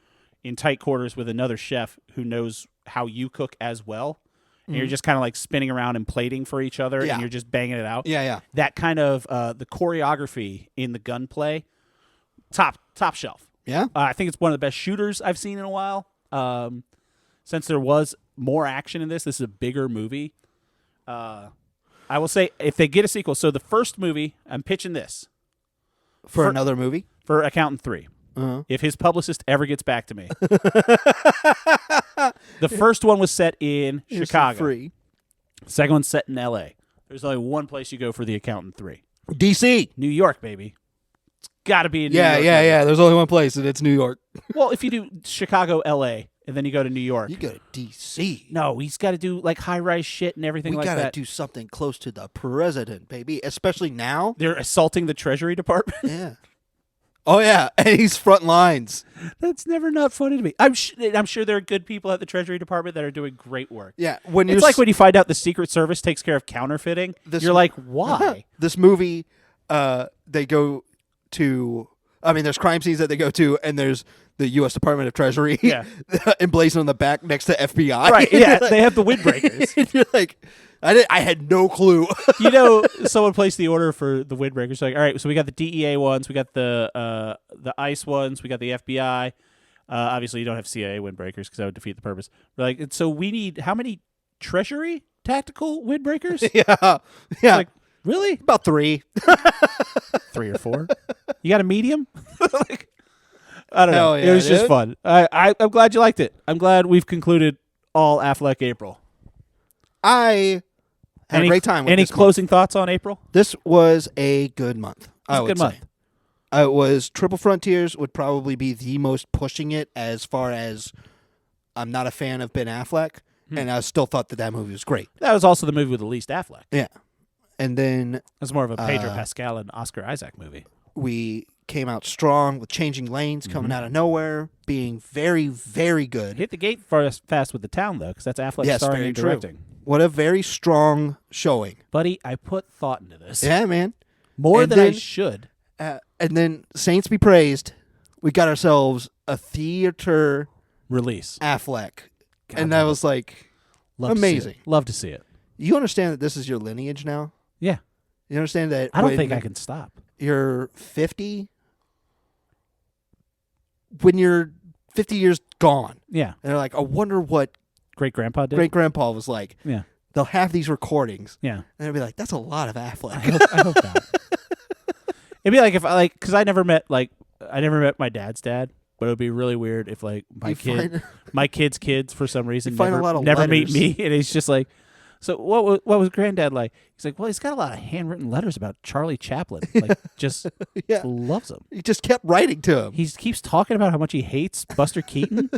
in tight quarters with another chef who knows how you cook as well. And you're just kind of like spinning around and plating for each other, and you're just banging it out. Yeah. That kind of, the choreography in the gunplay, top shelf. Yeah. I think it's one of the best shooters I've seen in a while. Since there was more action in this is a bigger movie. I will say, if they get a sequel, so the first movie, I'm pitching this. For another movie? For Accountant 3. Uh-huh. If his publicist ever gets back to me. The first one was set in Chicago. Free. Second one's set in L.A. There's only one place you go for the Accountant 3. DC. New York, baby. Got to be in New York. Yeah. There's only one place, and it's New York. Well, if you do Chicago, L.A., and then you go to New York. You go to D.C. No, he's got to do like high-rise shit and everything like that. We got to do something close to the president, baby, especially now. They're assaulting the Treasury Department. Yeah. Oh, yeah, and he's front lines. That's never not funny to me. I'm sure there are good people at the Treasury Department that are doing great work. Yeah. It's like when you find out the Secret Service takes care of counterfeiting. You're like, why? This movie, they go to... I mean, there's crime scenes that they go to, and there's the U.S. Department of Treasury emblazoned on the back next to FBI. Right, yeah, they have the windbreakers. And you're like, I had no clue. Someone placed the order for the windbreakers. Like, all right, so we got the DEA ones, we got the ICE ones, we got the FBI. Obviously, you don't have CIA windbreakers because that would defeat the purpose. We're like, and so we need how many Treasury tactical windbreakers? Yeah. Like, really? About 3. 3 or 4? You got a medium? Like, I don't know. Yeah, it was just fun. I'm glad you liked it. I'm glad we've concluded All Affleck April. I had a great time with Any this closing month. thoughts on April? This was a good month. It was a good month. It was Triple Frontiers would probably be the most pushing it as far as I'm not a fan of Ben Affleck, and I still thought that movie was great. That was also the movie with the least Affleck. Yeah. And then... It was more of a Pedro Pascal and Oscar Isaac movie. We came out strong with Changing Lanes coming out of nowhere, being very, very good. Hit the gate fast with The Town, though, because that's Affleck starring and directing. What a very strong showing. Buddy, I put thought into this. Yeah, man. More than I should. And then, Saints be praised, we got ourselves a theater release. Affleck. And that was like amazing. Love to see it. You understand that this is your lineage now? Yeah. You understand that? I don't think I can stop. You're 50. When you're 50 years gone. Yeah. And they're like, I wonder what Great-grandpa did? Great-grandpa was like. Yeah. They'll have these recordings. Yeah. And they'll be like, that's a lot of Affleck. I hope not. It'd be like because I never met my dad's dad, but it would be really weird if like my kid's kids for some reason never meet me, and it's just like, so what was Granddad like? He's like, well, he's got a lot of handwritten letters about Charlie Chaplin, like just loves him. He just kept writing to him. He keeps talking about how much he hates Buster Keaton,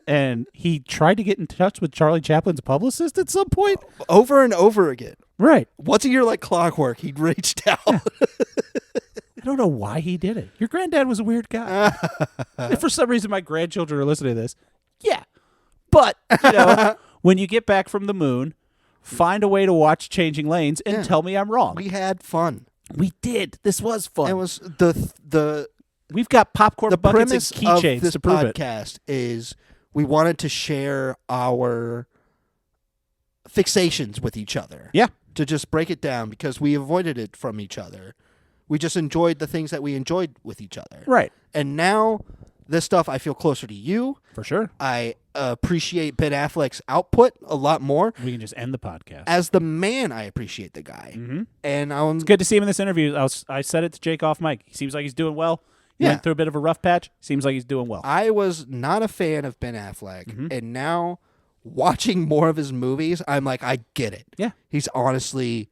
and he tried to get in touch with Charlie Chaplin's publicist at some point, over and over again. Right, once a year, like clockwork, he reached out. Yeah. I don't know why he did it. Your granddad was a weird guy. If for some reason my grandchildren are listening to this, yeah. But, when you get back from the moon, find a way to watch Changing Lanes and tell me I'm wrong. We had fun. We did. This was fun. It was the We've got popcorn buckets and keychains this to prove it. podcast is we wanted to share our fixations with each other. Yeah. To just break it down because we avoided it from each other. We just enjoyed the things that we enjoyed with each other. Right. And now, this stuff, I feel closer to you. For sure. I appreciate Ben Affleck's output a lot more. We can just end the podcast. As the man, I appreciate the guy. Mm-hmm. And it's good to see him in this interview. I said it to Jake off mic. He seems like he's doing well. He went through a bit of a rough patch. Seems like he's doing well. I was not a fan of Ben Affleck, and now watching more of his movies, I'm like, I get it. Yeah. He's honestly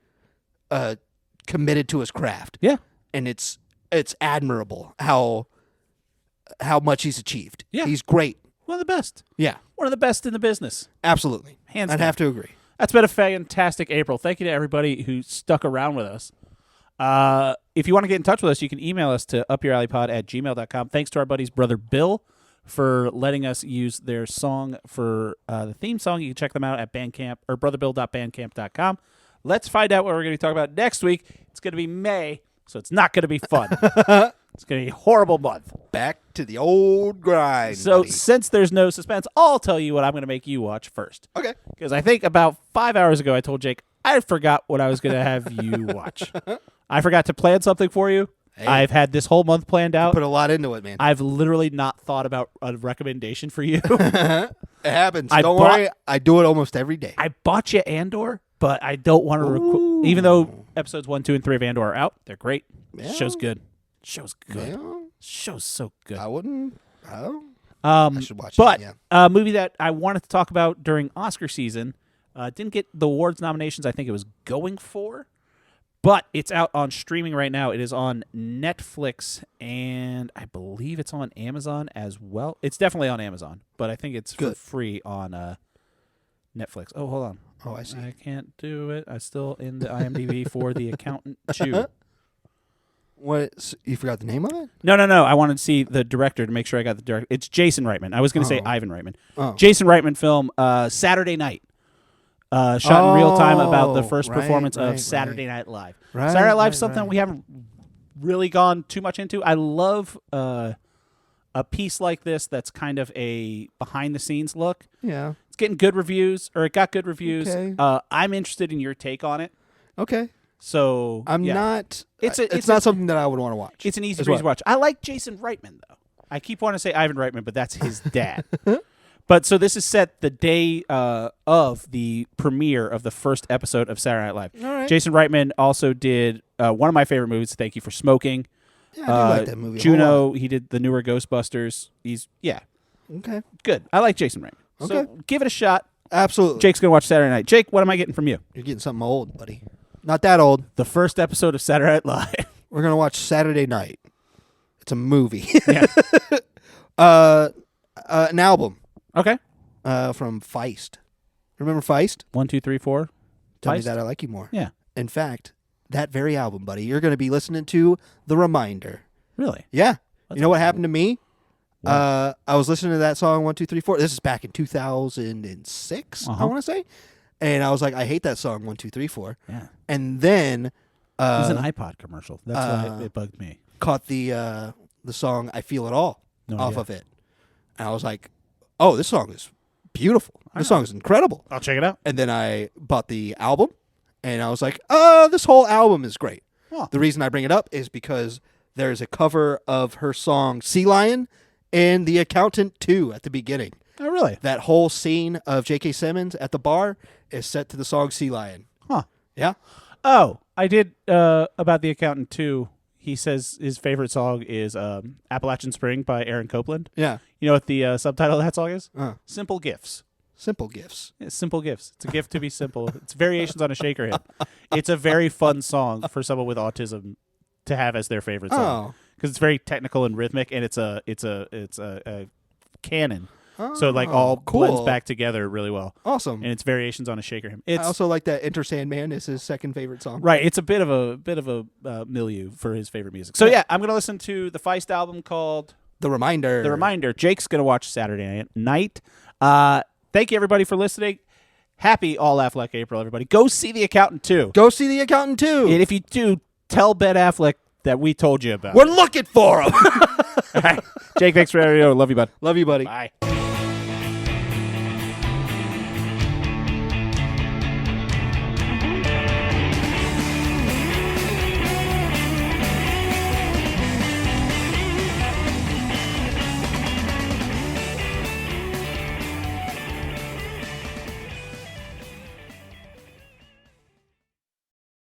committed to his craft. Yeah. And it's admirable how much he's achieved. Yeah. He's great. One of the best. Yeah. One of the best in the business. Absolutely. Hands I'd down. have to agree. That's been a fantastic April. Thank you to everybody who stuck around with us. If you want to get in touch with us, you can email us to upyouralleypod@gmail.com. Thanks to our buddy's brother Bill for letting us use their song for the theme song. You can check them out at Bandcamp or brotherbill.bandcamp.com. Let's find out what we're going to talk about next week. It's going to be May, so it's not going to be fun. It's going to be a horrible month. Back to the old grind. So buddy. since there's no suspense, I'll tell you what I'm going to make you watch first. Okay. Because I think about 5 hours ago I told Jake I forgot what I was going to have you watch. I forgot to plan something for you. Hey. I've had this whole month planned out. Put a lot into it, man. I've literally not thought about a recommendation for you. It happens. Don't worry. I do it almost every day. I bought you Andor, but I don't want to even though episodes 1, 2, and 3 of Andor are out, they're great. Yeah. Show's good. Show's good. Yeah. Show's so good. I wouldn't. I should watch But it. Yeah. a movie that I wanted to talk about during Oscar season didn't get the awards nominations I think it was going for, but it's out on streaming right now. It is on Netflix, and I believe it's on Amazon as well. It's definitely on Amazon, but I think it's for free on Netflix. Oh, hold on. Oh, I see. I can't do it. I'm still in the IMDb for The Accountant 2. What? You forgot the name of it? No. I wanted to see the director to make sure I got the director. It's Jason Reitman. I was going to say Ivan Reitman. Oh. Jason Reitman film, Saturday Night. Shot in real time about the first performance of Saturday Night Live. Saturday Night Live is something we haven't really gone too much into. I love a piece like this that's kind of a behind-the-scenes look. Yeah. It's getting good reviews, or it got good reviews. Okay. I'm interested in your take on it. Okay. So I'm not. It's not something that I would want to watch. It's an easy breeze to watch. I like Jason Reitman, though. I keep wanting to say Ivan Reitman, but that's his dad. But so this is set the day of the premiere of the first episode of Saturday Night Live. All right. Jason Reitman also did one of my favorite movies, Thank You for Smoking. Yeah, I do like that movie. Juno, he did the newer Ghostbusters. Okay. Good. I like Jason Reitman. Okay. So give it a shot. Absolutely. Jake's going to watch Saturday Night. Jake, what am I getting from you? You're getting something old, buddy. Not that old. The first episode of Saturday Night Live. We're going to watch Saturday Night. It's a movie. Yeah. An album Okay. from Feist. Remember Feist? 1, 2, 3, 4. Tell me Feist? that I like you more. Yeah. In fact, that very album, buddy, you're going to be listening to The Reminder. Really? Yeah. That's you know what happened to me? What? I was listening to that song 1, 2, 3, 4. This is back in 2006, I want to say. And I was like, I hate that song 1, 2, 3, 4. Yeah. And then It was an iPod commercial. That's why it bugged me. caught the song I Feel It All off idea. of it. And I was like, oh, this song is beautiful. This song is incredible. I'll check it out. And then I bought the album, and I was like, this whole album is great. Oh. The reason I bring it up is because there's a cover of her song Sea Lion in The Accountant 2 at the beginning. Oh, really? That whole scene of J.K. Simmons at the bar is set to the song Sea Lion. Huh. Yeah. Oh, I did about The Accountant 2. He says his favorite song is Appalachian Spring by Aaron Copland. Yeah. You know what the subtitle of that song is? Simple Gifts. Simple gifts. Yeah, simple gifts. It's a gift to be simple. It's variations on a shaker hit. It's a very fun song for someone with autism to have as their favorite song because it's very technical and rhythmic, and it's a canon. So it all blends back together really well. Awesome. And it's variations on a shaker hymn. I also like that Enter Sandman is his second favorite song. Right. It's a bit of a milieu for his favorite music. So yeah, I'm gonna listen to the Feist album called The Reminder. The Reminder. Jake's gonna watch Saturday Night. Thank you everybody for listening. Happy All Affleck April, everybody. Go see The Accountant 2. Go see The Accountant 2. And if you do, tell Ben Affleck that we told you about. We're looking for him. All right. Jake, thanks for everything. Love you, bud. Love you, buddy. Bye.